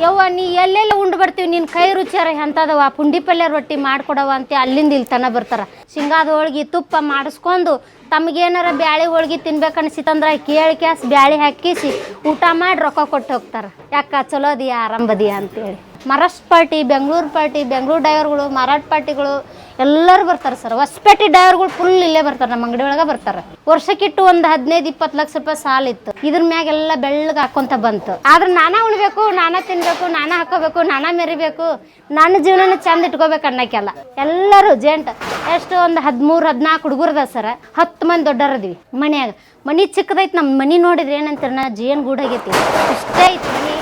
ಯವ್ವ ನೀ ಎಲ್ಲೆಲ್ಲ ಉಂಡು ಬರ್ತೀವಿ ನಿನ್ನ ಕೈ ರುಚಿಯಾರ ಎಂಥದವ ಪುಂಡಿ ಪಲ್ಯ ರೊಟ್ಟಿ ಮಾಡ್ಕೊಡವ ಅಂತ ಅಲ್ಲಿಂದ ಇಲ್ಲಿ ತನ ಬರ್ತಾರ. ಶೇಂಗಾದ ಹೋಳ್ಗೆ ತುಪ್ಪ ಮಾಡಿಸ್ಕೊಂಡು ತಮಗೇನಾರ ಬ್ಯಾಳೆ ಹೋಳ್ಗೆ ತಿನ್ಬೇಕನ್ಸಿತ್ತಂದ್ರೆ ಕೇಳಿ ಕ್ಯಾಸ್ ಬ್ಯಾಳೆ ಹಾಕಿಸಿ ಊಟ ಮಾಡಿ ರೊಕ್ಕ ಕೊಟ್ಟು ಹೋಗ್ತಾರೆ. ಯಾಕ ಚಲೋ ಅದಿಯಾ ಆರಾಮದಿಯಾ ಅಂತೇಳಿ. ಮಹಾರಾಷ್ಟ್ರ ಪಾರ್ಟಿ, ಬೆಂಗಳೂರು ಡ್ರೈವರ್ಗಳು, ಮರಾಠ ಪಾರ್ಟಿಗಳು ಎಲ್ಲರೂ ಬರ್ತಾರೆ ಸರ್. ಹೊಸಪೇಟೆ ಡ್ರೈವರ್ಗಳು ಫುಲ್ ಇಲ್ಲೇ ಬರ್ತಾರೆ, ನಮ್ಮ ಅಂಗಡಿ ಒಳಗೆ ಬರ್ತಾರೆ. ವರ್ಷಕ್ಕಿಟ್ಟು ಒಂದು 15-20 ಲಕ್ಷ ರೂಪಾಯಿ ಸಾಲ ಇತ್ತು. ಇದ್ರ ಮ್ಯಾಗೆಲ್ಲ ಬೆಳ್ಳಗೆ ಹಾಕೊಂತ ಬಂತು. ಆದ್ರೆ ನಾನಾ ಉಣ್ಬೇಕು, ನಾನಾ ತಿನ್ಬೇಕು, ನಾನಾ ಹಾಕೋಬೇಕು, ನಾನಾ ಮೆರಿಬೇಕು, ನನ್ನ ಜೀವನನ ಚಂದ ಇಟ್ಕೋಬೇಕು ಅನ್ನಕ್ಕೆಲ್ಲ ಎಲ್ಲರೂ ಜೆಂಟ್ ಎಷ್ಟು ಒಂದು 13-14 ಹುಡುಗರದ ಸರ್. 10 ಮಂದಿ ದೊಡ್ಡರದ್ವಿ ಮನ್ಯಾಗ. ಮನಿ ಚಿಕ್ಕದೈತಿ. ನಮ್ಮ ಮನಿ ನೋಡಿದ್ರೆ ಏನಂತೀರ ನಾ ಜೇನ್ ಗೂಡಾಗೈತಿ ಇಷ್ಟೇ ಐತಿ ಮನಿ.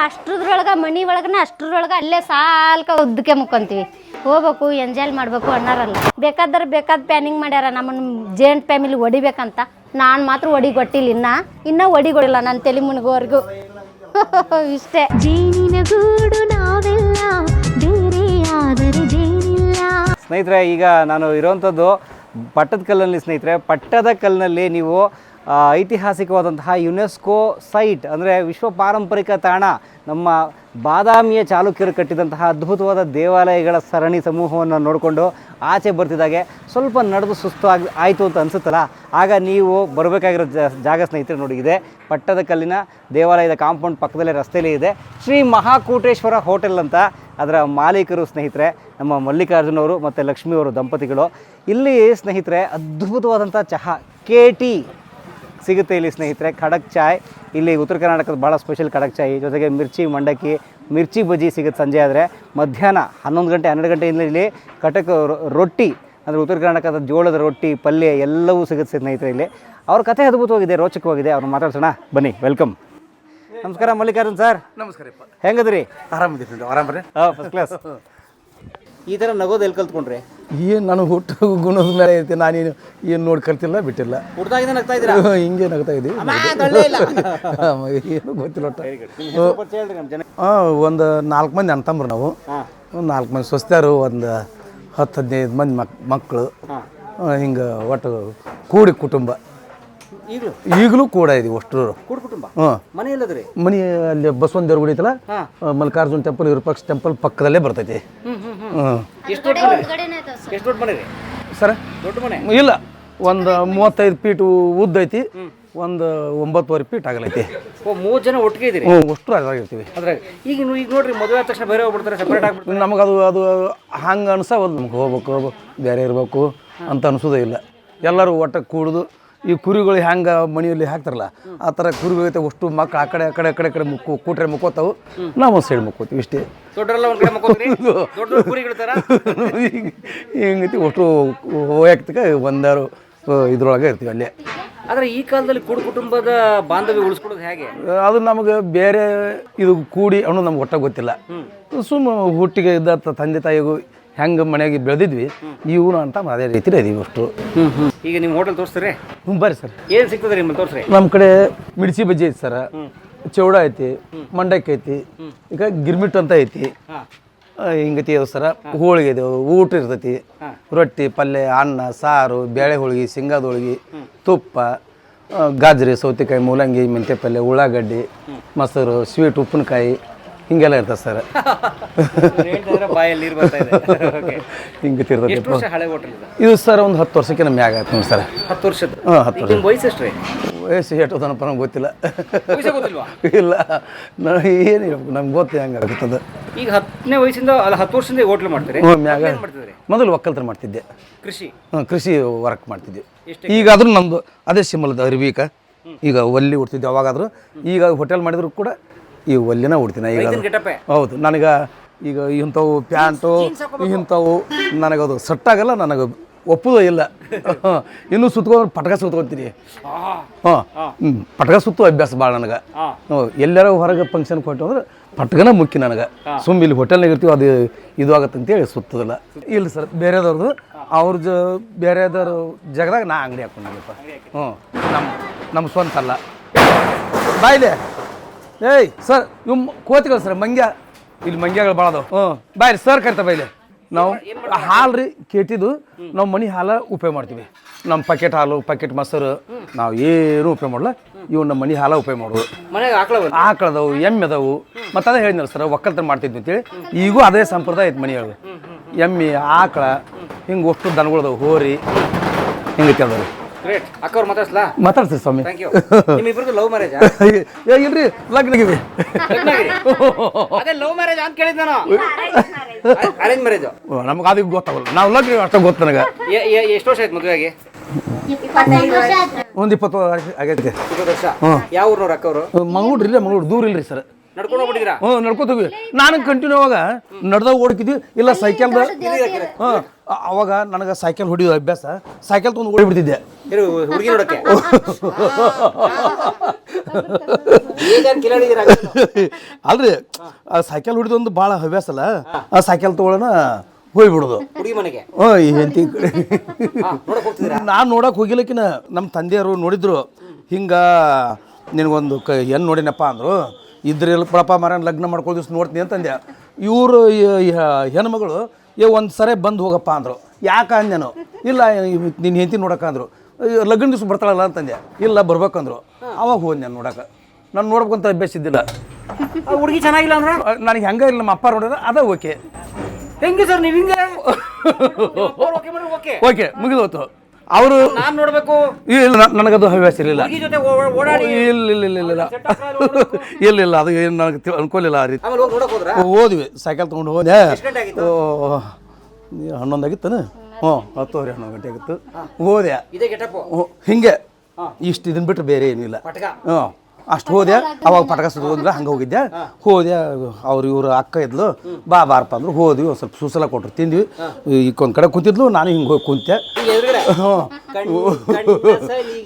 ಅಷ್ಟ್ರದ್ರೊಳಗೆ ಮನಿ ಒಳಗನ ಅಷ್ಟ್ರೊಳಗೆ ಅಲ್ಲೇ ಸಾಲ್ಕ ಉದ್ದಕ್ಕೆ ಮುಕ್ಕೊಂತೀವಿ. ಹೋಗ್ಬೇಕು ಎಂಜಾಯ್ ಮಾಡ್ಬೇಕು ಅನ್ನೋರಲ್ಲ. ಬೇಕಾದ ಪ್ಲಾನಿಂಗ್ ಮಾಡ್ಯಾರ ನಮ್ಮನ್ನ ಜೇಂಟ್ ಫ್ಯಾಮಿಲಿ ಹೊಡಿಬೇಕಂತ. ನಾನು ಮಾತ್ರ ಹೊಡಿಗೊಟ್ಟಿಲ್ಲ, ಇನ್ನ ಹೊಡಿಗೊಡಿಲ್ಲ ನನ್ನ ತಲೆ ಮುನ್ಗೋವರೆಗೂ. ಇಷ್ಟೇ. ಜೇನಿನ ಗೂಡು ನಾವೆಲ್ಲ ಬೇರೆ ಆದರೆ ಜೇನಿಲ್ಲ. ಸ್ನೇಹಿತರೆ, ಈಗ ನಾನು ಇರೋವಂಥದ್ದು ಪಟ್ಟದಕಲ್ಲಲ್ಲಿ. ಸ್ನೇಹಿತರೆ, ಪಟ್ಟದಕಲ್ಲಿನಲ್ಲಿ ನೀವು ಐತಿಹಾಸಿಕವಾದಂತಹ ಯುನೆಸ್ಕೋ ಸೈಟ್ ಅಂದರೆ ವಿಶ್ವ ಪಾರಂಪರಿಕ ತಾಣ, ನಮ್ಮ ಬಾದಾಮಿಯ ಚಾಲುಕ್ಯರು ಕಟ್ಟಿದಂತಹ ಅದ್ಭುತವಾದ ದೇವಾಲಯಗಳ ಸರಣಿ ಸಮೂಹವನ್ನು ನೋಡಿಕೊಂಡು ಆಚೆ ಬರ್ತಿದ್ದಾಗೆ ಸ್ವಲ್ಪ ನಡೆದು ಸುಸ್ತು ಆಯಿತು ಅಂತ ಅನಿಸುತ್ತಲ್ಲ, ಆಗ ನೀವು ಬರಬೇಕಾಗಿರೋ ಜಾಗ ಸ್ನೇಹಿತರೆ ನೋಡಿ, ಇದೆ ಪಟ್ಟದಕಲ್ಲಿನ ದೇವಾಲಯದ ಕಾಂಪೌಂಡ್ ಪಕ್ಕದಲ್ಲೇ ರಸ್ತೆಯಲ್ಲೇ ಇದೆ ಶ್ರೀ ಮಹಾಕೂಟೇಶ್ವರ ಹೋಟೆಲ್ ಅಂತ. ಅದರ ಮಾಲೀಕರು ಸ್ನೇಹಿತರೆ ನಮ್ಮ ಮಲ್ಲಿಕಾರ್ಜುನ್ ಅವರು ಮತ್ತು ಲಕ್ಷ್ಮಿ ಅವರು ದಂಪತಿಗಳು. ಇಲ್ಲಿ ಸ್ನೇಹಿತರೆ ಅದ್ಭುತವಾದಂಥ ಚಹಾ KT ಸಿಗುತ್ತೆ ಇಲ್ಲಿ ಸ್ನೇಹಿತರೆ. ಖಡಕ್ ಚಾಯ್ ಇಲ್ಲಿ ಉತ್ತರ ಕರ್ನಾಟಕದ ಭಾಳ ಸ್ಪೆಷಲ್ ಖಡಕ್ ಚಾಯ್, ಜೊತೆಗೆ ಮಿರ್ಚಿ ಮಂಡಕ್ಕಿ, ಮಿರ್ಚಿ ಬಜ್ಜಿ ಸಿಗುತ್ತೆ ಸಂಜೆ ಆದರೆ. ಮಧ್ಯಾಹ್ನ 11 ಗಂಟೆ 12 ಗಂಟೆಯಿಂದ ಇಲ್ಲಿ ಕಟಕ್ ರೊಟ್ಟಿ ಅಂದರೆ ಉತ್ತರ ಕರ್ನಾಟಕದ ಜೋಳದ ರೊಟ್ಟಿ, ಪಲ್ಯ ಎಲ್ಲವೂ ಸಿಗುತ್ತೆ ಸ್ನೇಹಿತರೆ ಇಲ್ಲಿ. ಅವ್ರ ಕಥೆ ಅದ್ಭುತವಾಗಿದೆ, ರೋಚಕವಾಗಿದೆ. ಅವ್ರನ್ನ ಮಾತಾಡ್ಸೋಣ ಬನ್ನಿ. ವೆಲ್ಕಮ್. ನಮಸ್ಕಾರ ಮಲ್ಲಿಕಾರ್ಜುನ್ ಸರ್. ನಮಸ್ಕಾರಪ್ಪ. ಹೆಂಗದ್ರಿ? ಆರಾಮಿದ್ದೀರಿ? ಆರಾಮ್ರಿ. First class. ಈ ಥರ ನಗೋದು ಎಲ್ಲಿ ಕಲ್ತ್ಕೊಂಡ್ರಿ? ಏನು ನಾನು ಹುಟ್ಟು ಗುಣದ ಮೇಲೆ ಇರ್ತೀನಿ. ನಾನೇನು ಏನು ನೋಡಿ ಕಲ್ತಿಲ್ಲ, ಬಿಟ್ಟಿಲ್ಲ. ಹುಡ್ದಾಗಿಂದ ನಗ್ತಾ ಇದ್ದೀರಾ? ಹಿಂಗೆ ನಗ್ತಾ ಇದ್ದೀವಿ. ಏನು ಗೊತ್ತಿಲ್ಲ ಒಟ್ಟು. ಒಂದು 4 ಮಂದಿ ಅಣ್ತಂಬ್ರು ನಾವು. ಒಂದು 4 ಮಂದಿ ಸ್ವಸ್ಥರು, ಒಂದು 10-15 ಮಂದಿ ಮಕ್ಕಳು. ಹಿಂಗೆ ಒಟ್ಟು ಕೂಡಿ ಕುಟುಂಬ. ಈಗಲೂ ಕೂಡ ಇದೀವಿ ಅಷ್ಟು ಕುಟುಂಬ. ಮನೆ ಮನೆ ಅಲ್ಲಿ ಬಸವನ ದೇವ್ರ ಗುಡಿ ಐತಲ್ಲ, ಮಲ್ಲಿಕಾರ್ಜುನ್ ಟೆಂಪಲ್, ವಿರೂಪಾಕ್ಷ ಟೆಂಪಲ್ ಪಕ್ಕದಲ್ಲೇ ಬರ್ತೈತಿ. ಸರ್ ಇಲ್ಲ, ಒಂದು 35 ಫೀಟ್ ಉದ್ದ ಐತಿ, ಒಂದು 9.5 ಫೀಟ್ ಆಗಲೈತಿ. 3 ಜನ ಒಟ್ಟಿಗೆ ಇದೀರಿ? ಅಷ್ಟು ಅದ್ರಾಗಿರ್ತೀವಿ. ಈಗ ನೋಡ್ರಿ, ಮದುವೆ ಆದ ತಕ್ಷಣ ಬೇರೆ ಹೋಗ್ಬಿಡ್ತಾರೆ, ಸಪ್ರೇಟ್ ಆಗ್ಬಿಡ್ತಾರೆ. ನಮಗೆ ಅದು ಹಂಗೆ ಅನ್ಸವಲ್ಲ. ನಮ್ಗೆ ಹೋಗ್ಬೇಕು, ಬೇರೆ ಇರಬೇಕು ಅಂತ ಅನ್ಸೋದೇ ಇಲ್ಲ. ಎಲ್ಲರೂ ಒಟ್ಟ ಕೂಡುದು. ಈ ಕುರಿಗಳು ಹೆಂಗೆ ಮನೆಯಲ್ಲಿ ಹಾಕ್ತಾರಲ್ಲ, ಆ ಥರ ಕುರಿಗಳೈತೆ ಅಷ್ಟು ಮಕ್ಕಳು ಆ ಕಡೆ ಕೂಟ್ರೆ ಮುಕ್ಕೋತಾವು, ನಾವು ಒಂದು ಸೈಡ್ ಮುಕ್ಕೋತೀವಿ ಇಷ್ಟೇ. ಹಿಂಗೈತಿ ಅಷ್ಟು ವೈಯಕ್ತಿಕ ಒಂದಾರು ಇದ್ರೊಳಗೆ ಇರ್ತೀವಿ ಅಲ್ಲೇ. ಆದರೆ ಈ ಕಾಲದಲ್ಲಿ ಕುಟುಂಬದ ಬಾಂಧವ್ಯ ಉಳಿಸ್ಕೊಳ್ಳೋದು ಹೇಗೆ? ಅದು ನಮಗೆ ಬೇರೆ ಇದು ಕೂಡಿ ಅನ್ನೋದು ನಮ್ಗೆ ಒಟ್ಟ ಗೊತ್ತಿಲ್ಲ. ಸುಮ್ಮ ಹುಟ್ಟಿಗೆ ಇದ್ದ ತಂದೆ ತಾಯಿಗೂ ಹೆಂಗೆ ಮನೆಯಾಗಿ ಬೆಳೆದಿದ್ವಿ ಇವನು ಅಂತ ಅದೇ ರೀತಿ ಇದೀವಿ ಅಷ್ಟು. ಈಗ ನಿಮ್ಮ ಹೋಟೆಲ್ ತೋರಿಸ್ತಾರೆ? ಬರ್ರಿ ಸರ್. ಏನು ಸಿಗ್ತದೆ ನಿಮ್ಮಲ್ಲಿ ತೋರಿಸ್ರಿ? ನಮ್ಮ ಕಡೆ ಮಿರ್ಚಿ ಬಜ್ಜಿ ಐತಿ ಸರ, ಚೌಡ ಐತಿ, ಮಂಡಕ್ಕಿ ಐತಿ, ಈಗ ಗಿರ್ಮಿಟ್ ಅಂತ ಐತಿ, ಹಿಂಗತಿ ಅದಾವ ಸರ. ಹೋಳಿಗೆ ಇದಾವೆ, ಊಟ ಇರ್ತೈತಿ, ರೊಟ್ಟಿ ಪಲ್ಯ, ಅನ್ನ ಸಾರು, ಬೇಳೆ ಹೋಳಿಗೆ, ಶೇಂಗಾದ ಹೋಳಿಗೆ, ತುಪ್ಪ, ಗಾಜರಿ, ಸೌತೆಕಾಯಿ, ಮೂಲಂಗಿ, ಮೆಂತ್ಯ ಪಲ್ಯ, ಉಳ್ಳಾಗಡ್ಡಿ, ಮೊಸರು, ಸ್ವೀಟ್, ಉಪ್ಪಿನಕಾಯಿ ಹಿಂಗೆಲ್ಲ ಇರ್ತದೆ ಸರ್. ಹಿಂಗೆ ತಿರ್ತದೆ. ಇದು ಸರ್ ಒಂದು 10 ವರ್ಷಕ್ಕೆ ನಮ್ಮ ಮ್ಯಾಗ ಆಯ್ತು ನೋಡಿ ಸರ್. 10 ವರ್ಷದ? 10 ವರ್ಷ. ವಯಸ್ಸು ಎಷ್ಟ್ರಿ? ವಯಸ್ಸು ಎಷ್ಟೋದನಪ್ಪ ನಮ್ಗೆ ಗೊತ್ತಿಲ್ಲ. ಇಲ್ಲ, ನಾನು ಏನು ಹೇಳ್ಬೇಕು, ನಮ್ಗೆ ಗೊತ್ತು ಹೆಂಗೆ ಆಗುತ್ತದೆ. ಈಗ 10ನೇ ವಯಸ್ಸಿಂದ ಅಲ್ಲ 10 ವರ್ಷದಿಂದ ಹೋಟ್ಲ್ ಮಾಡ್ತಾರೆ? ಮ್ಯಾಗ ಮೊದಲು ಒಕ್ಕಲ್ತನ ಮಾಡ್ತಿದ್ದೆ. ಕೃಷಿ ವರ್ಕ್ ಮಾಡ್ತಿದ್ದೆ. ಈಗ ಆದ್ರೂ ನಮ್ಮದು ಅದೇ ಸಿಂಬಲದ ಅರಿವಿಕ. ಈಗ ಒಲ್ಲಿ ಉಡ್ತಿದ್ದೆ ಅವಾಗಾದ್ರೂ. ಈಗ ಹೋಟೆಲ್ ಮಾಡಿದ್ರು ಕೂಡ ಈ ಒಲ್ಲಿನ ಉಡ್ತೀನಿ ಈಗ. ಹೌದು, ನನಗೆ ಈಗ ಇಂಥವು ಪ್ಯಾಂಟು ಇಂಥವು ನನಗದು ಸೆಟ್ ಆಗಲ್ಲ, ನನಗೆ ಒಪ್ಪುದೂ ಇಲ್ಲ. ಇನ್ನೂ ಸುತ್ಕೊಂಡು ಪಟಕ ಸುತ್ಕೊತೀನಿ. ಪಟಕ ಸುತ್ತು ಅಭ್ಯಾಸ ಭಾಳ ನನಗೆ. ಎಲ್ಲಾರ ಹೊರಗೆ ಫಂಕ್ಷನ್ ಕೊಟ್ಟು ಅಂದ್ರೆ ಪಟಕನ ಮುಖ್ಯ ನನಗೆ. ಸುಮ್ಮ ಇಲ್ಲಿ ಹೋಟೆಲ್ನಾಗ ಇರ್ತೀವಿ, ಅದು ಇದು ಆಗತ್ತೆ ಅಂತೇಳಿ ಸುತ್ತದಿಲ್ಲ. ಇಲ್ಲ ಸರ್, ಬೇರೆದವ್ರದ್ದು ಬೇರೆದವ್ರ ಜಾಗದಾಗ ನಾ ಅಂಗಡಿ ಹಾಕೊಂಡಿದ್ದಪ್ಪ. ನಮ್ಮ ಸ್ವಂತ ಅಲ್ಲ. ಬಾಯ್ಲೆ ಏಯ್ ಸರ್, ಇವ್ ಕೋತಿಗಳು ಸರ್, ಮಂಗ್ಯ ಇಲ್ಲಿ ಮಂಗ್ಯಗಳು ಭಾಳ ಅದಾವ. ಬಾಯ್ರಿ ಸರ್ ಕರಿತಾ ಬೈಲೆ. ನಾವು ಹಾಲು ರೀ ಕೇಟಿದ್ದು, ನಾವು ಮನೆ ಹಾಲು ಉಪಯೋಗ ಮಾಡ್ತೀವಿ. ನಮ್ಮ ಪ್ಯಾಕೆಟ್ ಹಾಲು, ಪ್ಯಾಕೆಟ್ ಮೊಸರು ನಾವು ಏನು ಉಪಯೋಗ ಮಾಡಲ್ಲ. ಇವು ನಮ್ಮ ಮನೆ ಹಾಲ ಉಪಯೋಗ ಮಾಡೋದು. ಮನೆಗೆ ಆಕಳದವು, ಎಮ್ಮೆ ಅದಾವು. ಮತ್ತು ಅದೇ ಹೇಳಿದ್ನಲ್ಲ ಸರ್, ಒಕ್ಕಲ್ತನ ಮಾಡ್ತಿದ್ವಿ ಅಂತೇಳಿ. ಈಗೂ ಅದೇ ಸಂಪ್ರದಾಯ ಐತೆ ಮನೆಯೊಳಗೆ. ಎಮ್ಮೆ, ಆಕಳ, ಹಿಂಗೆ ಅಷ್ಟು ದನಗಳದವು, ಹೋರಿ ಹಿಂಗೈತಿ ಅದಾವ್ರಿ. ಅಕ್ಕವ್ರು ಮಾತಾಡ್ಸ್ಲಾ? ಮಾತಾಡ್ತೀವಿ ಸ್ವಾಮಿ. ನಿಮ್ಮಿಬ್ರದ್ದು ಲವ್ ಮ್ಯಾರೇಜ್? ಇಲ್ರಿ, ಲಗ್ನಗಿವಿ. ಅದೇ ಲವ್ ಮ್ಯಾರೇಜ್ ಅಂತ ಕೇಳಿದ್ ನಾನು. ಅರೇಂಜ್ ಮ್ಯಾರೇಜ್ ನಮ್ಗೆ ಅದಕ್ಕೆ ಗೊತ್ತಾಗಲ್ಲ. ನಾವು ಲಗ್ನ ಅಷ್ಟ ಗೊತ್ತು ನನಗೆ. ಎಷ್ಟು ವರ್ಷ ಆಯ್ತು ಮದುವೆ ಆಗಿ? ಒಂದು 20 ವರ್ಷ ಆಗೈತೆ. 20 ವರ್ಷ. ಯಾವ ಊರ್ನವ್ರು ಅಕ್ಕವ್ರು? ಮಂಗಳೂರು ಇಲ್ಲ, ಮಂಗಳೂರು ದೂರ ಇಲ್ರಿ ಸರ್. ನಡ್ಕೊಂಡು ಹೋಗ್ಬಿಟ್ಟಿದ್ದೀರಾ? ನಡ್ಕೋತ ಹೋಗಿ. ನಾನು ಕಂಟಿನ್ಯೂ ಅವಾಗ ನಡ್ದಾಗ ಓಡ್ಕಿದ್ವಿ, ಇಲ್ಲ ಸೈಕಲ್ದ. ಅವಾಗ ನನಗೆ ಸೈಕಲ್ ಹೊಡಿಯೋದು ಅಭ್ಯಾಸ. ಸೈಕಲ್ ತೊಗೊಂಡು ಓಡಿಬಿಡ್ತಿದ್ದೆ ಹುಡುಗಿ ನೋಡಕ್ಕೆ. ಅಲ್ರಿ, ಆ ಸೈಕಲ್ ಹೊಡಿದೊಂದು ಭಾಳ ಹವ್ಯಾಸ ಅಲ್ಲ. ಆ ಸೈಕಲ್ ತೊಗೊಳನ ಹೋಗ್ಬಿಡೋದು ಹುಡುಗಿ ಮನೆಗೆ. ಹೆಂಡತಿ ನಾನು ನೋಡಕ್ಕೆ ಹೋಗಿಲ್ಲಕಿನ ನಮ್ಮ ತಂದೆಯವರು ನೋಡಿದ್ರು. ಹಿಂಗೆ ನಿನಗೊಂದು ಏನು ನೋಡಿನಪ್ಪ ಅಂದರು. ಇದ್ರೆ ಪಳಪ ಮರ ಲಗ್ನ ಮಾಡ್ಕೊಳ್ಳೋ ದಿವ್ಸ ನೋಡ್ತೀನಿ ಅಂತಂದೆ. ಇವರು ಹೆಣ್ಮಗಳು ಒಂದು ಸರಿ ಬಂದು ಹೋಗಪ್ಪ ಅಂದರು. ಯಾಕೆ ಅಂದೇನು? ಇಲ್ಲ ನಿನ್ನ ಹೆಂಡತಿ ನೋಡಕ್ಕಂದ್ರು. ಲಗ್ನ ದಿವ್ಸ ಬರ್ತಾಳಲ್ಲ ಅಂತಂದೆ. ಇಲ್ಲ ಬರ್ಬೇಕಂದ್ರು. ಅವಾಗ ಹೋದ್ ನಾನು ನೋಡಕ್ಕೆ. ನಾನು ನೋಡ್ಬೇಕಂತ ಅಭ್ಯಾಸ ಇದ್ದಿಲ್ಲ. ಹುಡುಗಿ ಚೆನ್ನಾಗಿಲ್ಲ ಅಂದ್ರೆ ನನಗೆ ಹೆಂಗೆ ಇಲ್ಲ, ನಮ್ಮ ಅಪ್ಪ ನೋಡಿದ್ರೆ ಅದ ಓಕೆ. ಹೆಂಗೆ ಸರ್ ನೀವು ಹಿಂಗೆ? ಓಕೆ ಮುಗಿದೋತು. ಅವರು ನಾನು ನೋಡಬೇಕು. ಇಲ್ಲ, ನನಗದು ಹವ್ಯಾಸ ಇರಲಿಲ್ಲ. ಇಲ್ಲ ಅದು ಏನು ನನಗೆ ಅನ್ಕೊಲಿಲ್ಲ. ಆ ರೀತಿ ಹೋದ್ವಿ, ಸೈಕಲ್ ತೊಗೊಂಡು ಹೋದೆ. 11 ಆಗಿತ್ತಾನ? 10 11 ಗಂಟೆ ಆಗಿತ್ತು. ಹೋದೆ ಹಿಂಗೆ. ಇಷ್ಟು ಇದನ್ನ ಬಿಟ್ಟರೆ ಬೇರೆ ಏನೂ ಇಲ್ಲ. ಅಷ್ಟು ಹೋದೆ. ಅವಾಗ ಪಟಕಸೋದು ಹೋದ್ರೆ ಹಂಗೆ ಹೋಗಿದ್ದೆ. ಹೋದೆ, ಅವ್ರು ಇವರು ಅಕ್ಕ ಇದ್ಲು. ಬಾರಪ್ಪ ಅಂದ್ರು. ಹೋದ್ವಿ, ಒಂದು ಸ್ವಲ್ಪ ಸೂಸಲ ಕೊಟ್ಟರು, ತಿಂದ್ವಿ. ಈಗೊಂದು ಕಡೆ ಕುಂತಿದ್ಲು, ನಾನು ಹಿಂಗೆ ಹೋಗಿ ಕುಂತೆ.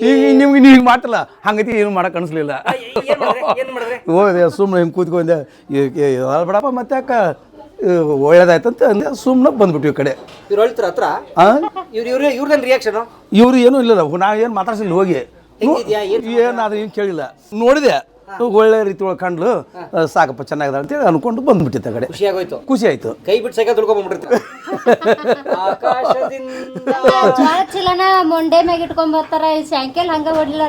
ಈಗ ನಿಮ್ಗೆ ನೀವು ಹಿಂಗೆ ಮಾಡ್ತಿಲ್ಲ, ಹಂಗೈತಿ ಏನು ಮಾಡಕ್ಕೆ ಅನಿಸ್ಲಿಲ್ಲ. ಹೋದೆ, ಸುಮ್ಮನೆ ಹಿಂಗೆ ಕೂತ್ಕೊಂಡೆ. ಬಿಡಪ್ಪ ಮತ್ತೆ ಅಕ್ಕ ಒಳ್ಳೇದಾಯ್ತಂತ ಅಂದೆ. ಸುಮ್ಮನೆ ಬಂದ್ಬಿಟ್ವಿ ಈ ಕಡೆ. ಇವ್ರು ಏನೂ ಇಲ್ಲ, ನಾವು ಏನು ಮಾತಾಡ್ಸಿಲ್ಲ. ಹೋಗಿ ಏನಾದ್ರೂ ಏನು ಕೇಳಿಲ್ಲ. ನೋಡಿದೆ, ಒಳ್ಳೆ ರೀತಿ ಒಳಗೆ ಕಂಡ್ಲು. ಸಾಕಪ್ಪ, ಚೆನ್ನಾಗಿದೆ ಅಂತೇಳಿ ಅನ್ಕೊಂಡು ಬಂದ್ಬಿಟ್ಟಿತ್ತು ಆ ಕಡೆ. ಖುಷಿ ಆಯ್ತು. ಕೈ ಬಿಟ್ಟು ಸೈಕಲ್ ತುಳ್ಕೊಂಡ್ಬಿಟ್ಟಿರ್ತಾರೆ. ಚೀಲನ ಮೊಂಡೆ ಮ್ಯಾಗ ಇಟ್ಕೊಂಡ್ ಬರ್ತಾರ. ಸೈಕಲ್ ಹಂಗ ಹೊಡಿಲ್ಲ,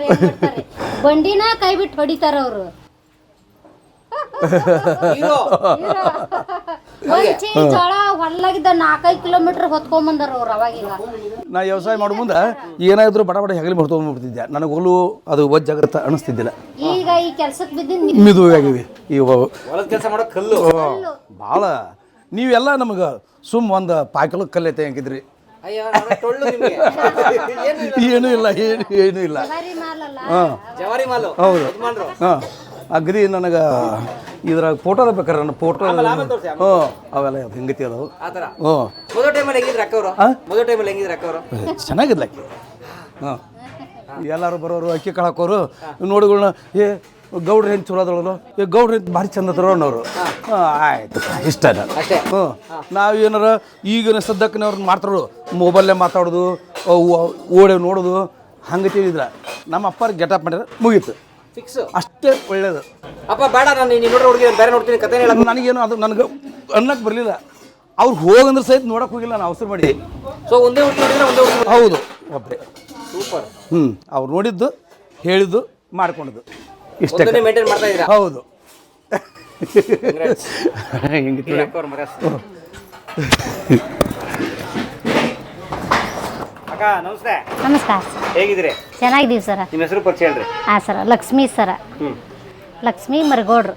ಬಂಡಿನ ಕೈ ಬಿಟ್ಟು ಹೊಡಿತಾರ ಅವರು. ಜೋಳ ಹೊಲ್ಲಾಗಿದ್ದ 4-5 ಕಿಲೋಮೀಟರ್ ಹೊತ್ಕೊಂಡ್ ಬಂದಾರ ಅವ್ರು. ಅವಾಗಿಲ್ಲ ನಾ ವ್ಯವಸಾಯ ಮಾಡೋ ಮುಂದೆ ಏನಾದ್ರು ಬಡ ಹೆಗಲಿ ಹೊತ್ಕೊಂಡ್ಬಿಡ್ತಿದ್ದೆ. ನನಗೆ ಹುಲ್ಲು ಅದು ಒಜ್ಜಾಗಿರುತ್ತೆ ಅನಿಸ್ತಿದ್ದಿಲ್ಲ. ಈಗ ಈ ಕೆಲ್ಸಕ್ಕೆ ಬಿದ್ದ ಮಿದುವಾಗಿವಿ. ಈಗ ಕೆಲಸ ಮಾಡೋ ಕಲ್ಲು ಭಾಳ. ನೀವೆಲ್ಲ ನಮಗೆ ಒಂದು ಪಾಕಿಲು ಕಲ್ಲೈತೆ ಹೆಂಗಿದ್ರಿ. ಏನೂ ಇಲ್ಲ, ಏನೂ ಇಲ್ಲ. ಹೌದು. ಅಗ್ರಿ ನನಗೆ ಇದ್ರಾಗ ಫೋಟೋದ ಬೇಕಾರೆ ನನ್ನ ಫೋಟೋ ಅವೆಲ್ಲ ಹೆಂಗತಿ ಅದಾವು. ಚೆನ್ನಾಗಿದ್ಲಕ್ಕಿ. ಎಲ್ಲರೂ ಬರೋರು, ಅಕ್ಕಿ ಕಾಳು ಹಾಕೋರು. ನೋಡಿಗಳನ್ನ ಗೌಡ್ರ ಹೆಂಗೆ ಚಲೋ ಅದಳಲ್ಲ, ಗೌಡ್ರ ಹೆಂಗೆ ಭಾರಿ ಚಂದ ಅದಾರ ಅನ್ನೋರು. ಆಯ್ತು, ಇಷ್ಟ. ನಾವು ಏನಾರ ಈಗಿನ ಸದ್ದಕ್ಕನವ್ರನ್ನ ಮಾಡ್ತಾರೋ ಮೊಬೈಲ್ನೇ ಮಾತಾಡೋದು, ಓಡೆ ನೋಡೋದು, ಹಂಗೆ ತಿಳಿದ್ರ. ನಮ್ಮ ಅಪ್ಪ ಗೆಟಪ್ ಮಾಡಿದ್ರೆ ಮುಗೀತು, ಅಷ್ಟೇ ಒಳ್ಳೇದು. ಅಪ್ಪ ಬೇಡ, ನಾನು ನೋಡ್ರಿ ಹುಡುಗಿ ಬೇರೆ ನೋಡ್ತೀನಿ, ಕತೆ ಹೇಳ. ನನಗೇನು ಅದು ನನಗೆ ಅನ್ನಕ್ಕೆ ಬರಲಿಲ್ಲ. ಅವ್ರು ಹೋಗಂದ್ರೆ ಸಹಿತ ನೋಡಕ್ಕೆ ಹೋಗಿಲ್ಲ, ನಾನು ಅವಸರ ಮಾಡಿ. ಸೊ ಒಂದೇ ಹುಡುಗಿ ನೋಡಿದ್ರೆ ಒಂದೇ ಹುಡುಗಿ? ಹೌದು, ಒಬ್ಬರೇ. ಸೂಪರ್. ಅವ್ರು ನೋಡಿದ್ದು, ಹೇಳಿದ್ದು, ಮಾಡ್ಕೊಂಡಿದ್ದು ಇಷ್ಟೇ ಮೇಂಟೈನ್ ಮಾಡ್ತಾ ಇದ್ದೀರಾ? ಹೌದು. ಹಿಂಗೆ ಅಕ್ಕ ನಮಸ್ತೆ. ನಮಸ್ಕಾರ. ಹೇಗಿದ್ದೀರಿ? ಚೆನ್ನಾಗಿದ್ದೀವಿ ಸರ. ನಿಮ್ಮ ಹೆಸರು ಪರಿಚಯ ಹೇಳ್ರಿ. ಹಾಂ ಸರ, ಲಕ್ಷ್ಮೀ ಸರ. ಲಕ್ಷ್ಮೀ ಮರಗೋಡ್ರು.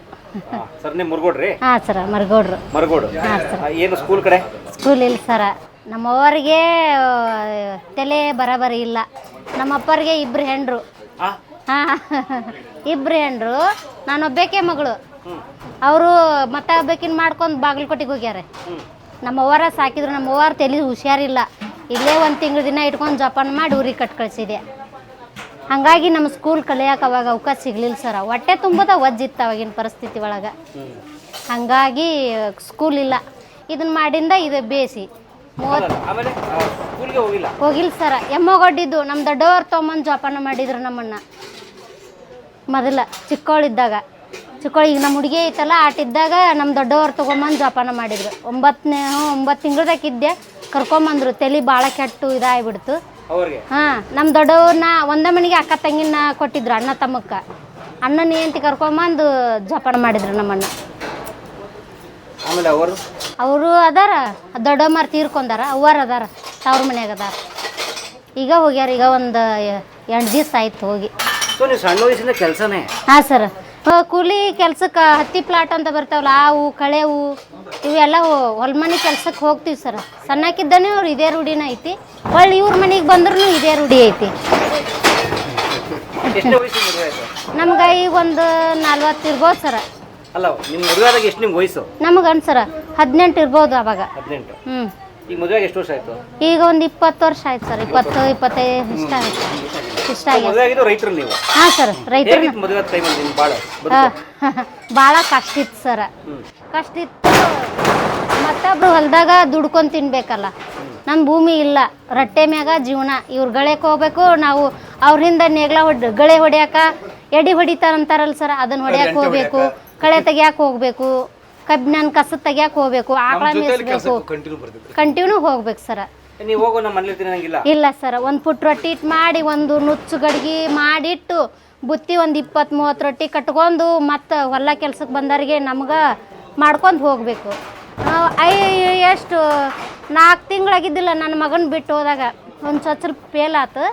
ಸರ್ ನೀವು ಮುರುಗೋಡ್ರಿ? ಹಾಂ ಸರ, ಮರಗೋಡ್ರು. ಮರಗೋಡು. ಹಾಂ ಸರ್. ಏನು ಸ್ಕೂಲ್ ಕಡೆ? ಸ್ಕೂಲ್ ಇಲ್ಲ ಸರ. ನಮ್ಮವ್ರಿಗೆ ತಲೆ ಬರಬರಿ ಇಲ್ಲ. ನಮ್ಮಪ್ಪರಿಗೆ 2 ಹೆಂಡ್ರು. ಹಾಂ, 2 ಹೆಂಡ್ರು. ನಾನೊಬ್ಬೇಕೆ ಮಗಳು. ಅವರು ಮತ್ತೆ ಒಬ್ಬಾಕಿನ ಮಾಡ್ಕೊಂಡು ಬಾಗಲಕೋಟೆಗೆ ಹೋಗ್ಯಾರ. ನಮ್ಮವ್ವರ ಸಾಕಿದ್ರು. ನಮ್ಮವ್ವಾರ ತಲೆ ಹುಷಾರಿಲ್ಲ. ಇಲ್ಲೇ 1 ತಿಂಗಳ ದಿನ ಇಟ್ಕೊಂಡು ಜಪಾನ್ ಮಾಡಿ ಊರಿಗೆ ಕಟ್ ಕಳಿಸಿದೆ. ಹಾಗಾಗಿ ನಮ್ಮ ಸ್ಕೂಲ್ ಕಲಿಯೋಕೆ ಅವಾಗ ಅವಕಾಶ ಸಿಗಲಿಲ್ಲ ಸರ. ಹೊಟ್ಟೆ ತುಂಬದ ಒಜ್ಜಿತ್ತು ಅವಾಗಿನ ಪರಿಸ್ಥಿತಿ ಒಳಗೆ. ಹಾಗಾಗಿ ಸ್ಕೂಲ್ ಇಲ್ಲ. ಇದನ್ನ ಮಾಡಿಂದ ಇದು ಬೇಸಿ 30 ಹೋಗಿಲ್ಲ ಸರ. ಎಮ್ಮಗೊಡ್ಡಿದ್ದು ನಮ್ಮ ದೊಡ್ಡವ್ರು ತೊಗೊಂಬಂದು ಜೋಪಾನ ಮಾಡಿದ್ರು ನಮ್ಮನ್ನು ಮೊದಲ ಚಿಕ್ಕವಳಿದ್ದಾಗ. ಈಗ ನಮ್ಮ ಹುಡುಗಿ ಐತಲ್ಲ, ಆಟಿದ್ದಾಗ ನಮ್ಮ ದೊಡ್ಡವ್ರು ತೊಗೊಂಬಂದು ಜೋಪಾನ ಮಾಡಿದ್ರು. 9 ತಿಂಗಳದಾಗಿದ್ದೆ, ಕರ್ಕೊಂಬಂದ್ರು. ತಲೆ ಭಾಳ ಕೆಟ್ಟು ಇದಾಗ್ಬಿಡ್ತು. ಅವ್ರಿಗೆ ಹಾಂ ನಮ್ಮ ದೊಡ್ಡವ್ರನ್ನ ಒಂದೇ ಮನೆಗೆ ಅಕ್ಕ ತಂಗಿನ ಕೊಟ್ಟಿದ್ರು ಅಣ್ಣ ತಮ್ಮಕ್ಕ ಅಣ್ಣನ ಹೆಂಡತಿ ಕರ್ಕೊಂಬಂದು ಜೋಪಾನ ಮಾಡಿದ್ರು ನಮ್ಮಣ್ಣ. ಆಮೇಲೆ ಅವರು ಅದಾರ ದೊಡ್ಡಮ್ಮರು ತೀರ್ಕೊಂಡಾರ, ಅವ್ವಾರ ಅದಾರ ತವ್ರ ಮನ್ಯಾಗ ಅದಾರ. ಈಗ ಹೋಗ್ಯಾರ, ಈಗ ಒಂದು 8 ದಿವಸ ಆಯ್ತು ಹೋಗಿ. ಸೊ ನೀವು ಸಣ್ಣ ವಯಸ್ಸಿಂದ ಕೆಲಸನೇ? ಹಾಂ ಸರ್, ಕೂಲಿ ಕೆಲ್ಸಕ್ಕೆ ಹತ್ತಿ ಪ್ಲಾಟ್ ಅಂತ ಬರ್ತಾವಲ್ಲ ಆವು ಕಳೆವು ಇವೆಲ್ಲ ಹೊಲ್ಮನೆ ಕೆಲ್ಸಕ್ಕೆ ಹೋಗ್ತೀವಿ ಸರ್. ಸಣ್ಣಕ್ಕಿದ್ದಾನೆ ಅವ್ರು ಇದೇ ರೂಢಿನ ಐತಿ, ಒಳ್ಳೆ ಇವ್ರ ಮನೆಗೆ ಬಂದ್ರೂ ಇದೇ ರೂಢಿ ಐತಿ. ನಮ್ಗೆ ಈಗ ಒಂದು 40 ಇರ್ಬೋದು ಸರ್. ಅಲ್ಲ ನಿಮ್ಮ ಮದುವೆಯಾದಾಗ ಎಷ್ಟು ನಿಮ್ಗೆ ವಯಸ್ಸು? ನಮಗೆ ಅನ್ಸರ 18 ಇರ್ಬೋದು ಅವಾಗ. 18. ಹ್ಞೂ. ಈಗ ಮದುವೆಗೆ ಎಷ್ಟು ವರ್ಷ ಆಯ್ತು? ಈಗ ಒಂದು 20 ವರ್ಷ ಆಯ್ತು ಸರ್. 20-25 ಇಷ್ಟ ಆಯ್ತು. ಇಷ್ಟ ಆಗಿ ಮದುವೆಯಾಗಿದ್ದು ರೈತರು ನೀವು? ಹಾಂ ಸರ್, ರೈತರು. ಮದುವೆ ಟೈಮಲ್ಲಿ ನಿಮ್ಗೆ ಭಾಳ ಕಷ್ಟ ಇತ್ತು ಸರ್. ಕಷ್ಟ ಇತ್ತು. ಮತ್ತೊಬ್ರು ಹೊಲದಾಗ ದುಡ್ಕೊಂಡು ತಿನ್ಬೇಕಲ್ಲ, ನಮ್ಮ ಭೂಮಿ ಇಲ್ಲ, ರಟ್ಟೆ ಮ್ಯಾಗ ಜೀವನ. ಇವ್ರು ಗಳೆಗೆ ಹೋಗ್ಬೇಕು, ನಾವು ಅವ್ರಿಂದ ನೇಗ್ಲ ಗಳೆ ಹೊಡ್ಯಾಕ ಎಡಿ ಹೊಡಿತಾರಂತಾರಲ್ಲ ಸರ್, ಅದನ್ನ ಹೊಡ್ಯಾಕೆ ಹೋಗ್ಬೇಕು, ಕಳೆ ತೆಗಿಯಾಕೆ ಹೋಗ್ಬೇಕು, ಕಬ್ಬಿನ ಕಸ ತೆಗಿಯಾಕೆ ಹೋಗ್ಬೇಕು, ಆಕಳ ಮೇಯಿಸ್ಬೇಕು, ಕಂಟಿನ್ಯೂ ಹೋಗ್ಬೇಕು ಸರ್. ನೀವು ಹೋಗೋ ನಮ್ಮ ಮನೇಲಿ ತಿನ್ನಂಗಿಲ್ಲ? ಇಲ್ಲ ಸರ್, ಒಂದು ಪುಟ್ ರೊಟ್ಟಿ ಇಟ್ಟು ಮಾಡಿ, ಒಂದು ನುಚ್ಚು ಗಡ್ಗಿ ಮಾಡಿಟ್ಟು ಬುತ್ತಿ ಒಂದು 20-30 ರೊಟ್ಟಿ ಕಟ್ಕೊಂಡು ಮತ್ತು ಹೊಲ ಕೆಲ್ಸಕ್ಕೆ ಬಂದವರಿಗೆ ನಮ್ಗೆ ಮಾಡ್ಕೊಂಡು ಹೋಗಬೇಕು. ಎಷ್ಟು 4 ತಿಂಗಳಾಗಿದ್ದಿಲ್ಲ ನನ್ನ ಮಗನ ಬಿಟ್ಟು ಹೋದಾಗ, ಒಂದು ಸ್ವಲ್ಪ ಫೇಲ್ ಆತು.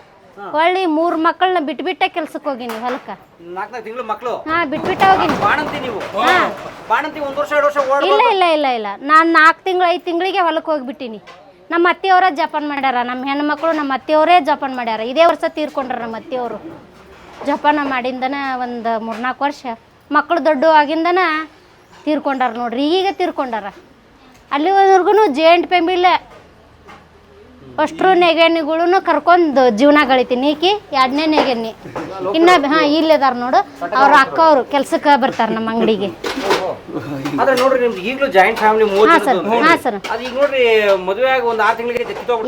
ಹೊಳ್ಳಿ 3 ಮಕ್ಕಳನ್ನ ಬಿಟ್ಬಿಟ್ಟೆ ಕೆಲ್ಸಕ್ಕೆ ಹೋಗಿನಿ ಹೊಲಕ್ಕೆ. 4 ತಿಂಗಳು ಮಕ್ಕಳು? ಹಾಂ, ಬಿಟ್ಬಿಟ್ಟೆ ಹೋಗಿನಿ. ಬಾಣಂತಿ ನೀವು? ಹಾಂ, ಬಾಣಂತಿ 1 ವರ್ಷ 2 ವರ್ಷ ಓಡ? ಇಲ್ಲ ನಾನು 4 ತಿಂಗಳು 5 ತಿಂಗಳಿಗೆ ಹೊಲಕ್ಕೆ ಹೋಗಿಬಿಟ್ಟಿನಿ. ನಮ್ಮ ಅತ್ತೆಯವರ ಜಪಾನ್ ಮಾಡ್ಯಾರ, ನಮ್ಮ ಹೆಣ್ಮಕ್ಳು ನಮ್ಮ ಅತ್ತೆಯವರೇ ಜಪಾನ್ ಮಾಡ್ಯಾರ. ಇದೇ ವರ್ಷ ತೀರ್ಕೊಂಡ್ರ ನಮ್ಮ ಅತ್ತೆಯವರು. ಜಪಾನ ಮಾಡಿಂದನ ಒಂದು 3-4 ವರ್ಷ, ಮಕ್ಕಳು ದೊಡ್ಡ ಆಗಿಂದನ ತೀರ್ಕೊಂಡಾರ ನೋಡ್ರಿ. ಈಗ ತೀರ್ಕೊಂಡಾರ. ಅಲ್ಲಿವರೆಗೂ ಜಾಯಿಂಟ್ ಫ್ಯಾಮಿಲಿ ಅಷ್ಟ್ರು ನೆಗೆಣಿಗಳೂ ಕರ್ಕೊಂಡು ಜೀವನ ಗಳಿತೀನಿ. ಈಕಿ 2ನೇ ನೆಗೆಣ್ಣಿ. ಇನ್ನು ಹಾಂ ಇಲ್ಲದಾರ ನೋಡು, ಅವ್ರ ಅಕ್ಕ ಅವರು ಕೆಲ್ಸಕ್ಕೆ ಬರ್ತಾರೆ ನಮ್ಮ ಅಂಗಡಿಗೆ. ಆದ್ರೆ ನೋಡ್ರಿ ನಿಮ್ದು ಈಗಲೂ ಜಾಯಿಂಟ್ ಫ್ಯಾಮಿಲಿ? ಹಾಂ ಸರ್. ಹಾಂ ಸರ್. ಅದು ಈಗ ನೋಡ್ರಿ ಮದುವೆ ಆಗಿ ಒಂದು 6 ತಿಂಗಳಿಗೆ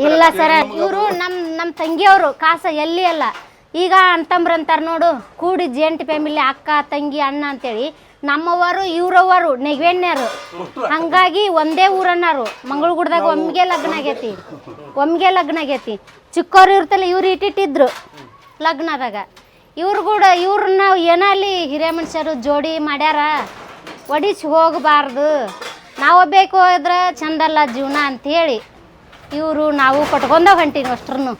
ಇಲ್ಲ ಸರ್, ಇವರು ನಮ್ಮ ತಂಗಿಯವರು ಕಾಸ ಎಲ್ಲಿ ಅಲ್ಲ. ಈಗ ಅಣ್ತಂಬ್ರು ಅಂತಾರೆ ನೋಡು, ಕೂಡಿ ಜಾಯಿಂಟ್ ಫ್ಯಾಮಿಲಿ, ಅಕ್ಕ ತಂಗಿ ಅಣ್ಣ ಅಂತೇಳಿ. ನಮ್ಮವರು ಇವ್ರವರು ನೆಗವೆಣ್ಣರು, ಹಂಗಾಗಿ ಒಂದೇ ಊರನ್ನಾರು. ಮಂಗಳಗುಡ್ದಾಗ ಒಮ್ಗೆ ಲಗ್ನ ಆಗೈತಿ. ಚಿಕ್ಕವ್ರು ಇರ್ತಲ್ಲ, ಇವ್ರು ಇಟ್ಟಿಟ್ಟಿದ್ರು ಲಗ್ನದಾಗ. ಇವ್ರನ್ನ ಏನೋ ಅಲ್ಲಿ ಹಿರಿಯ ಮನುಷ್ಯರು ಜೋಡಿ ಮಾಡ್ಯಾರ, ಒಡಿಸಿ ಹೋಗಬಾರ್ದು, ನಾವೊಬ್ಬೇಕು ಹೋದ್ರೆ ಚಂದಲ್ಲ ಜೀವನ ಅಂಥೇಳಿ ಇವರು ನಾವು ಕಟ್ಕೊಂಡ ಹೊಂಟೀನಿ. ಅಷ್ಟ್ರೂ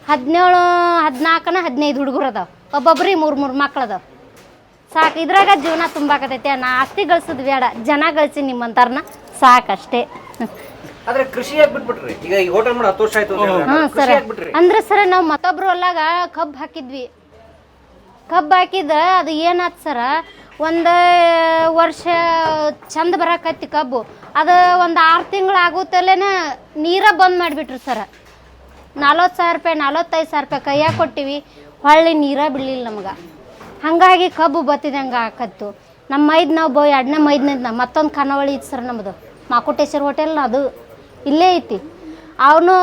17, 14, 15 ಹುಡುಗರು ಅದಾವ. ಒಬ್ಬೊಬ್ರಿಗೆ 3 ಮಕ್ಳು ಅದಾವ. ಸಾಕು, ಇದ್ರಾಗ ಜೀವನ ತುಂಬಾಕತೈತಿ. ನಾ ಆಸ್ತಿ ಗಳಿಸೋದು ಬೇಡ, ಜನ ಗಳಿಸಿ ನಿಮ್ಮಂತಾರನ್ನ ಸಾಕಷ್ಟೇ. ಆದ್ರೆ ಕೃಷಿ ಬಿಟ್ಬಿಟ್ರಿ? ಈಗ ಈ ಹೋಟೆಲ್ ಮಾಡಿ 10 ವರ್ಷ ಆಯ್ತು. ಹಾಂ ಸರ್. ಅಂದ್ರೆ ಸರ್, ನಾವು ಮತ್ತೊಬ್ರು ಹೊಲ್ಲಾಗ ಕಬ್ಬು ಹಾಕಿದ್ವಿ. ಕಬ್ಬು ಹಾಕಿದ್ರೆ ಅದು ಏನಾಯ್ತು ಸರ, ಒಂದು ವರ್ಷ ಚಂದ ಬರಾಕತ್ತಿ ಕಬ್ಬು. ಅದು ಒಂದು 6 ತಿಂಗಳು ಆಗುತ್ತಲ್ಲೇನ ನೀರ ಬಂದ್ ಮಾಡಿಬಿಟ್ರು ಸರ. 40,000 ರೂಪಾಯಿ 45,000 ರೂಪಾಯಿ ಕೈಯಾಗ ಕೊಟ್ಟಿವಿ, ಹೊಳ್ಳಿ ನೀರ ಬೀಳಲಿಲ್ಲ ನಮ್ಗೆ. ಹಾಗಾಗಿ ಕಬ್ಬು ಬತ್ತಿದಂಗೆ ಆಕತ್ತು. ನಮ್ಮ ಮೈದ್ ನಾವು 2ನೇ ಮೈದ್ನಿಂದ ಮತ್ತೊಂದು ಖಾನಾವಳಿ ಇತ್ತು ಸರ್ ನಮ್ಮದು, ಮಾಕುಟೇಶ್ವರ ಹೋಟೆಲ್. ಅದು ಇಲ್ಲೇ ಐತಿ. ಅವನು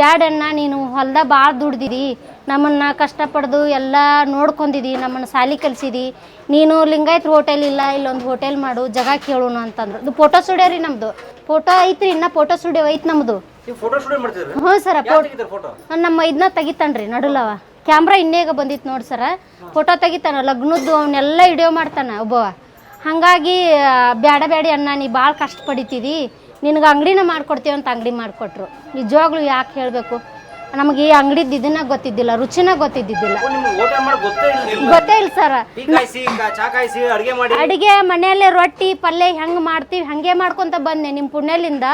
ಬ್ಯಾಡಣ್ಣ, ನೀನು ಹೊಲ್ದಾಗ ಭಾಳ ದುಡ್ದಿದಿ, ನಮ್ಮನ್ನು ಕಷ್ಟಪಡ್ದು ಎಲ್ಲ ನೋಡ್ಕೊಂಡಿದಿ, ನಮ್ಮನ್ನು ಸಾಲಿ ಕಲಿಸಿದಿ, ನೀನು ಲಿಂಗಾಯತ್ರ ಹೋಟೆಲ್ ಇಲ್ಲ, ಇಲ್ಲೊಂದು ಹೋಟೆಲ್ ಮಾಡು, ಜಾಗ ಕೇಳೋಣ ಅಂತಂದ್ರು. ಇದು ಫೋಟೋ ಸ್ಟುಡಿಯೋ ರೀ ನಮ್ಮದು. ಫೋಟೋ ಐತ್ರಿ, ಇನ್ನೂ ಫೋಟೋ ಸ್ಟುಡಿಯೋ ಐತಿ ನಮ್ಮದು. ಹ್ಞೂ ಸರ. ನಮ್ಮ ಇದನ್ನ ತೆಗಿತಾನ್ರಿ ನಡುಲವ, ಕ್ಯಾಮ್ರಾ ಇನ್ನೇಗ ಬಂದಿತ್ತು ನೋಡಿ ಸರ. ಫೋಟೋ ತೆಗಿತಾನ, ಲಗ್ನದ್ದು ಅವನ್ನೆಲ್ಲ ವಿಡಿಯೋ ಮಾಡ್ತಾನೆ ಒಬ್ಬವ. ಹಾಗಾಗಿ ಬ್ಯಾಡಿ ಅಣ್ಣ, ನೀ ಭಾಳ ಕಷ್ಟಪಡಿತಿದಿ, ನಿನಗೆ ಅಂಗಡಿನ ಮಾಡ್ಕೊಡ್ತೀವಿ ಅಂತ ಅಂಗಡಿ ಮಾಡಿಕೊಟ್ರು. ನಿಜವಾಗ್ಲೂ ಯಾಕೆ ಹೇಳಬೇಕು, ನಮಗೆ ಈ ಅಂಗಡಿದ್ದು ಇದನ್ನ ಗೊತ್ತಿದ್ದಿಲ್ಲ, ರುಚಿನ ಗೊತ್ತಿದ್ದಿದ್ದಿಲ್ಲ. ಗೊತ್ತೇ ಇಲ್ಲ ಸರ್. ಅಡುಗೆ ಮನೆಯಲ್ಲೇ ರೊಟ್ಟಿ ಪಲ್ಯ ಹೆಂಗೆ ಮಾಡ್ತೀವಿ ಹಂಗೆ ಮಾಡ್ಕೊತ ಬಂದೆ ನಿಮ್ಮ ಪುಣ್ಯಲಿಂದ.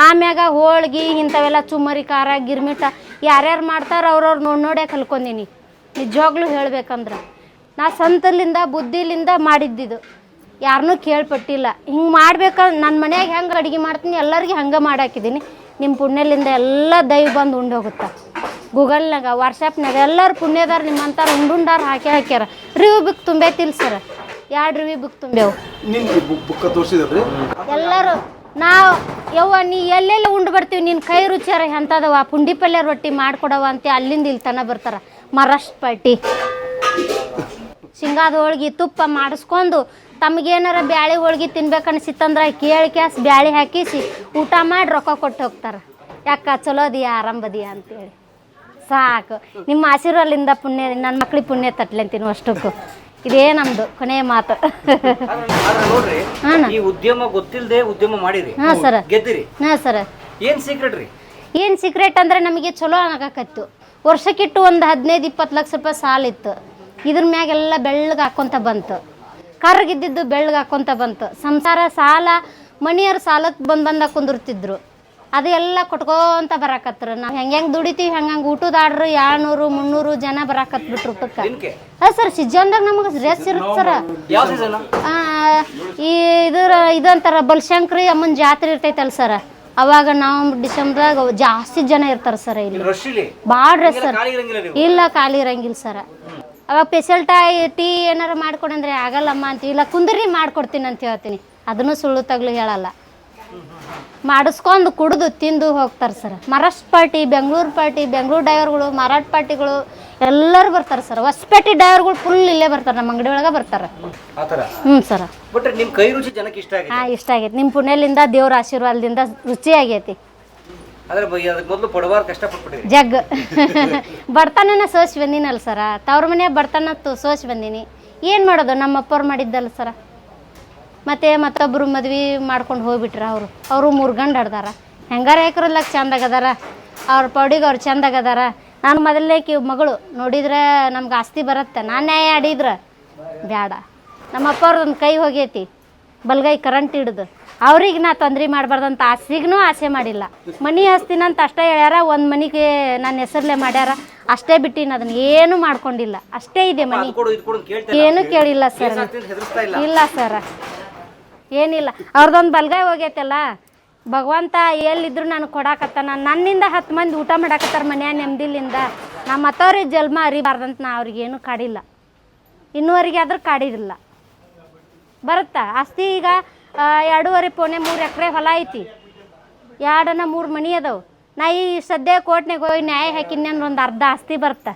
ಆಮ್ಯಾಗ ಹೋಳ್ಗಿ ಇಂಥವೆಲ್ಲ ಚುಮ್ಮರಿ ಖಾರ ಗಿರ್ಮಿಟ ಯಾರ್ಯಾರು ಮಾಡ್ತಾರ ಅವ್ರವ್ರು ನೋಡೇ ಕಲ್ಕೊಂಡೀನಿ. ನಿಜವಾಗ್ಲೂ ಹೇಳ್ಬೇಕಂದ್ರೆ ನಾ ಸ್ವಂತಲಿಂದ ಬುದ್ಧಿಲಿಂದ ಮಾಡಿದ್ದಿದ್ದು, ಯಾರನ್ನೂ ಕೇಳ್ಪಟ್ಟಿಲ್ಲ. ಹಿಂಗೆ ಮಾಡ್ಬೇಕಂದ್ರೆ ನನ್ನ ಮನ್ಯಾಗ ಹೆಂಗೆ ಅಡುಗೆ ಮಾಡ್ತೀನಿ ಎಲ್ಲರಿಗೆ ಹಂಗೆ ಮಾಡಾಕಿದ್ದೀನಿ. ನಿಮ್ಮ ಪುಣ್ಯಲಿಂದ ಎಲ್ಲ ದೈವ ಬಂದು ಉಂಡು ಹೋಗುತ್ತಾ. ಗೂಗಲ್ನಾಗ ವಾಟ್ಸಪ್ನಾಗ ಎಲ್ಲರೂ ಪುಣ್ಯದಾರ ನಿಮ್ಮಂತಾರ ಉಂಡುಂಡಾರ ಹಾಕ್ಯಾರ. ರಿವ್ಯೂ ಬುಕ್ ತುಂಬೈತಿಲ್ಲ ಸರ್, 2 ರಿವ್ಯೂ ಬುಕ್ ತುಂಬ್ಯಾವು ಎಲ್ಲರೂ. ನಾವು ಯವ್ವ ನೀ ಎಲ್ಲೆಲ್ಲ ಉಂಡು ಬರ್ತೀವಿ, ನಿನ್ನ ಕೈ ರುಚಿಯಾರ ಎಂಥದವ, ಪುಂಡಿ ಪಲ್ಯ ರೊಟ್ಟಿ ಮಾಡ್ಕೊಡವ ಅಂತ ಅಲ್ಲಿಂದ ಇಲ್ಲಿ ತನ ಬರ್ತಾರೆ. ಮಹಾರಾಷ್ಟ್ರ ಪಾರ್ಟಿ ಶೇಂಗಾದ ಹೋಳ್ಗೆ ತುಪ್ಪ ಮಾಡಿಸ್ಕೊಂಡು ತಮಗೇನಾರ ಬ್ಯಾಳೆ ಹೋಳ್ಗೆ ತಿನ್ಬೇಕನ್ಸಿತ್ತಂದ್ರೆ ಕೇಳಿ ಕ್ಯಾಸ್ ಬ್ಯಾಳೆ ಹಾಕಿಸಿ ಊಟ ಮಾಡಿ ರೊಕ್ಕ ಕೊಟ್ಟು ಹೋಗ್ತಾರೆ. ಯಾಕ ಚಲೋ ಅದಿಯಾ ಆರಾಮ್ ಬದಿಯಾ ಅಂತೇಳಿ. ಸಾಕು. ನಿಮ್ಮ ಆಶೀರ್ವಾದದಿಂದ ಪುಣ್ಯ ನನ್ನ ಮಕ್ಳಿಗೆ ಪುಣ್ಯ ತಟ್ಲಿ ಅಂತೀನಿ ಅಷ್ಟಕ್ಕೂ. ಇದೇ ನಮ್ದು ಕೊನೆಯ ಮಾತು. ನೋಡ್ರಿ, ಈ ಉದ್ಯಮ ಗೊತ್ತಿಲ್ಲದೆ ಉದ್ಯಮ ಮಾಡಿರಿ, ಹಾಂ ಸರ್, ಗೆದ್ದಿರಿ. ಹಾಂ ಸರ್. ಏನ್ ಸೀಕ್ರೆಟ್ ರೀ? ಏನು ಸೀಕ್ರೆಟ್ ಅಂದರೆ ನಮಗೆ ಚಲೋ ಆಗಕತ್ತು. ವರ್ಷಕ್ಕಿಟ್ಟು ಒಂದು 15-20 ಲಕ್ಷ ರೂಪಾಯಿ ಸಾಲ ಇತ್ತು. ಇದ್ರ ಮ್ಯಾಗೆಲ್ಲ ಬೆಳ್ಳಗೆ ಹಾಕ್ಕೊಂತ ಬಂತು. ಕರ್ಗಿದ್ದಿದ್ದು ಬೆಳ್ಳಗೆ ಹಾಕ್ಕೊಂತ ಬಂತು. ಸಂಸಾರ ಸಾಲ ಮನೆಯವ್ರು ಸಾಲಕ್ಕೆ ಬಂದ ಕುಂದಿರ್ತಿದ್ರು. ಅದು ಎಲ್ಲ ಕೊಟ್ಕೊಂತ ಬರಾಕತ್ರು. ನಾವು ಹೆಂಗೆ ದುಡಿತೀವಿ ಹಂಗಂಗೆ ಊಟದ ಆರ್ಡ್ರ್ 200-300 ಜನ ಬರಾಕತ್ಬಿಟ್ರು ಊಟಕ್ಕೆ. ಹಾಂ ಸರ್, ಸೀಸನ್ದಾಗ ನಮಗೆ ರೇಸ್ ಇರುತ್ತೆ ಸರ್. ಈ ಇದು ಅಂತಾರ ಬಲಶಂಕರಿ ಅಮ್ಮನ ಜಾತ್ರೆ ಇರ್ತೈತಲ್ಲ ಸರ್, ಅವಾಗ ನವಂಬರ್ ಡಿಸೆಂಬರ್ದಾಗ ಜಾಸ್ತಿ ಜನ ಇರ್ತಾರೆ ಸರ್. ಇಲ್ಲಿ ಭಾಳ ರಶ್ ಸರ್. ಇಲ್ಲ, ಖಾಲಿ ಇರಂಗಿಲ್ಲ ಸರ್. ಅವಾಗ ಸ್ಪೆಷಲ್ ಟೀ ಏನಾರು ಮಾಡ್ಕೊಡಂದ್ರೆ ಆಗಲ್ಲಮ್ಮ ಅಂತೀವಿ. ಇಲ್ಲ ಕುಂದ್ರಿ ಮಾಡ್ಕೊಡ್ತೀನಿ ಅಂತ ಹೇಳ್ತೀನಿ. ಅದನ್ನು ಸುಳ್ಳು ತಗ್ಲು ಹೇಳಲ್ಲ. ಮಾಡಿಸ್ಕೊಂಡು ಕುಡಿದು ತಿಂದು ಹೋಗ್ತಾರೆ sir. Maharashtra party, Bengaluru party, Bengaluru ಡ್ರೈವರ್ಗಳು, ಮರಾಠ ಪಾರ್ಟಿಗಳು ಎಲ್ಲರೂ ಬರ್ತಾರೆ ಸರ್. ಹೊಸಪೇಟೆ ಡ್ರೈವರ್ಗಳು ಫುಲ್ ಇಲ್ಲೇ ಬರ್ತಾರೆ, ನಮ್ಮ ಅಂಗಡಿ ಒಳಗೆ ಬರ್ತಾರೆ. ಹ್ಞೂ ಸರ್. ನಿಮ್ಮ ಕೈ ರುಚಿ ಜನಕ್ಕೆ ಇಷ್ಟ ಆಗಿದೆ? ಹಾಂ, ಇಷ್ಟ ಆಗೈತೆ. ನಿಮ್ಮ ಪುಣ್ಯಲಿಂದ ದೇವ್ರ ಆಶೀರ್ವಾದದಿಂದ ರುಚಿ ಆಗೈತಿ. ಜಗ್ ಬಡತನನ ಸೋಸಿ ಬಂದಿನಲ್ಲ ಸರ. ತವ್ರ ಮನೆ ಬಡತನ ಸೋಸಿ ಬಂದೀನಿ. ಏನು ಮಾಡೋದು, ನಮ್ಮ ಅಪ್ಪವ್ರು ಮಾಡಿದ್ದಲ್ಲ ಸರ. ಮತ್ತು ಮತ್ತೊಬ್ಬರು ಮದ್ವೆ ಮಾಡ್ಕೊಂಡು ಹೋಗ್ಬಿಟ್ರ. ಅವರು 3 ಗಂಡು ಹಡ್ದಾರ. ಹೆಂಗಾರ ಏಕರಲ್ಲಕ್ಕೆ ಚಂದಾಗದಾರ, ಅವ್ರ ಪೌಡಿಗೆ ಅವ್ರು ಚಂದಾಗದಾರ. ನಾನು ಮೊದಲನೇ ಮಗಳು ನೋಡಿದ್ರೆ ನಮ್ಗೆ ಆಸ್ತಿ ಬರುತ್ತೆ. ನಾನು ನ್ಯಾಯ ಆಡಿದ್ರೆ ಬೇಡ. ನಮ್ಮ ಅಪ್ಪವ್ರದೊಂದು ಕೈ ಹೋಗೈತಿ, ಬಲ್ಗೈ ಕರೆಂಟ್ ಹಿಡ್ದು. ಅವ್ರಿಗೆ ನಾ ತೊಂದ್ರೆ ಮಾಡಬಾರ್ದಂತ ಆಸೆಗೂ ಆಸೆ ಮಾಡಿಲ್ಲ. ಮನೆ ಹಸ್ತಿನಂತ ಅಷ್ಟೇ ಹೇಳ್ಯಾರ. ಒಂದು ಮನೆಗೆ ನನ್ನ ಹೆಸರಲ್ಲೇ ಮಾಡ್ಯಾರ, ಅಷ್ಟೇ ಬಿಟ್ಟಿನ. ಅದನ್ನ ಏನು ಮಾಡ್ಕೊಂಡಿಲ್ಲ, ಅಷ್ಟೇ ಇದೆ ಮನೆ. ಏನು ಕೇಳಿಲ್ಲ ಸರ್. ಇಲ್ಲ ಸರ್, ಏನಿಲ್ಲ. ಅವ್ರದ್ದೊಂದು ಬಲ್ಗಾಯಿ ಹೋಗೈತಲ್ಲ, ಭಗವಂತ ಎಲ್ಲಿದ್ರು ನನಗೆ ಕೊಡಾಕತ್ತಾನ. ನನ್ನಿಂದ 10 ಮಂದಿ ಊಟ ಮಾಡಾಕತ್ತಾರ ಮನ್ಯಾಗ ನೆಮ್ಮದಿಲಿಂದ. ನಮ್ಮ ಮತ್ತವ್ರಿಗೆ ಜನ್ಮ ಅರಿಬಾರ್ದಂತ ನಾ ಅವ್ರಿಗೇನು ಕಾಡಿಲ್ಲ. ಇನ್ನೂವರೆಗೆ ಆದ್ರೂ ಕಾಡಿರಲಿಲ್ಲ. ಬರುತ್ತಾ ಆಸ್ತಿ. ಈಗ 2.5-3 ಎಕರೆ ಹೊಲ ಐತಿ, 2-3 ಮನೆ ಅದಾವೆ. ನಾ ಈ ಸದ್ಯ ಕೋರ್ಟ್ನಾಗ ಹೋಗಿ ನ್ಯಾಯ ಹಾಕಿನಿ ಅಂದ್ರೆ ಒಂದು ಅರ್ಧ ಆಸ್ತಿ ಬರ್ತಾ,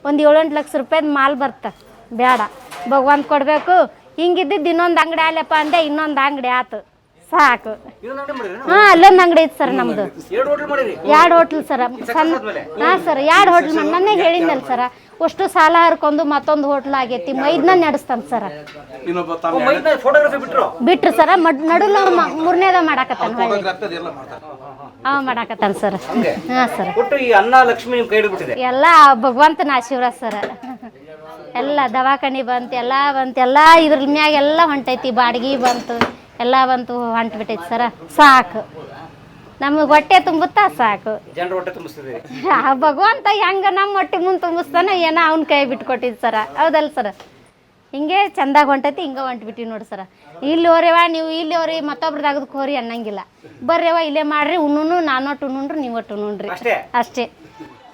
ಒಂದು 7-8 ಲಕ್ಷ ರೂಪಾಯಿದ ಮಾಲ್ ಬರ್ತಾ. ಬೇಡ, ಭಗವಂತ ಕೊಡಬೇಕು. ಹಿಂಗಿದ್ದಿದ್ದು ಇನ್ನೊಂದು ಅಂಗಡಿ ಆಲಪ್ಪ ಅಂದೆ, ಇನ್ನೊಂದು ಅಂಗಡಿ ಆತು, ಸಾಕು. ಹಾಂ, ಅಲ್ಲೊಂದು ಅಂಗಡಿ ಐತೆ ಸರ್ ನಮ್ಮದು. 2 ಹೋಟ್ಲ್ ಸರ. ಹಾಂ ಸರ್, 2 ಹೋಟ್ಲ್ ಮಾಡಿ ನನ್ನೇ ಹೇಳಿದ್ನಲ್ಲ ಸರ. ಅಷ್ಟು ಸಾಲ ಹರ್ಕೊಂಡು ಮತ್ತೊಂದು ಹೋಟ್ಲ್ ಆಗೈತಿ. ಮೈದ್ನ ನಡೆಸ್ತಾನೆ ಸರ. ಬಿಟ್ರು ಸರ. ನಡುಲ 3ನೇದ ಮಾಡಾಕತ್ತಾನ. ಮಾಡಾಕತ್ತಾನ ಸರ್. ಹಾಂ ಸರ್. ಎಲ್ಲ ಭಗವಂತನ ಆಶೀರ್ವಾದ ಸರ್. ಎಲ್ಲ ದವಾಖಾನೆ ಬಂತು, ಎಲ್ಲ ಬಂತು, ಎಲ್ಲ ಇದ್ರ ಮ್ಯಾಗ ಎಲ್ಲ ಹೊಂಟೈತಿ. ಬಾಡಿಗೆ ಬಂತು, ಎಲ್ಲ ಬಂತು, ಹೊಂಟ್ಬಿಟ್ಟೈತಿ ಸರ. ಸಾಕು, ನಮಗೆ ಹೊಟ್ಟೆ ತುಂಬುತ್ತಾ ಸಾಕು. ಭಗವಂತ ಹೆಂಗ ನಮ್ಮ ಹೊಟ್ಟೆ ಮುಂದೆ ತುಂಬಿಸ್ತಾನೆ ಏನೋ ಅವ್ನ ಕೈ ಬಿಟ್ಕೊಟ್ಟಿದ್ದು ಸರ. ಹೌದಲ್ಲ ಸರ? ಹಿಂಗೆ ಚಂದಾಗ ಹೊಂಟೈತಿ, ಹಿಂಗೆ ಹೊಂಟ್ಬಿಟ್ಟಿವಿ ನೋಡಿ ಸರ. ಇಲ್ಲಿ ಹೋರೆವ ನೀವು, ಇಲ್ಲಿ ಹೋರಿ ಮತ್ತೊಬ್ರು ತೆಗೆದಕ್ಕೆ ಹೋರಿ ಅನ್ನಂಗಿಲ್ಲ. ಬರ್ರೆವ ಇಲ್ಲೇ ಮಾಡ್ರಿ, ಉಣ್ಣು, ನಾನು ಒಟ್ಟು ಉಣ್ಣುನ್ರಿ, ನೀವು ಒಟ್ಟು ಉಣ್ಣುನ್ರಿ, ಅಷ್ಟೇ.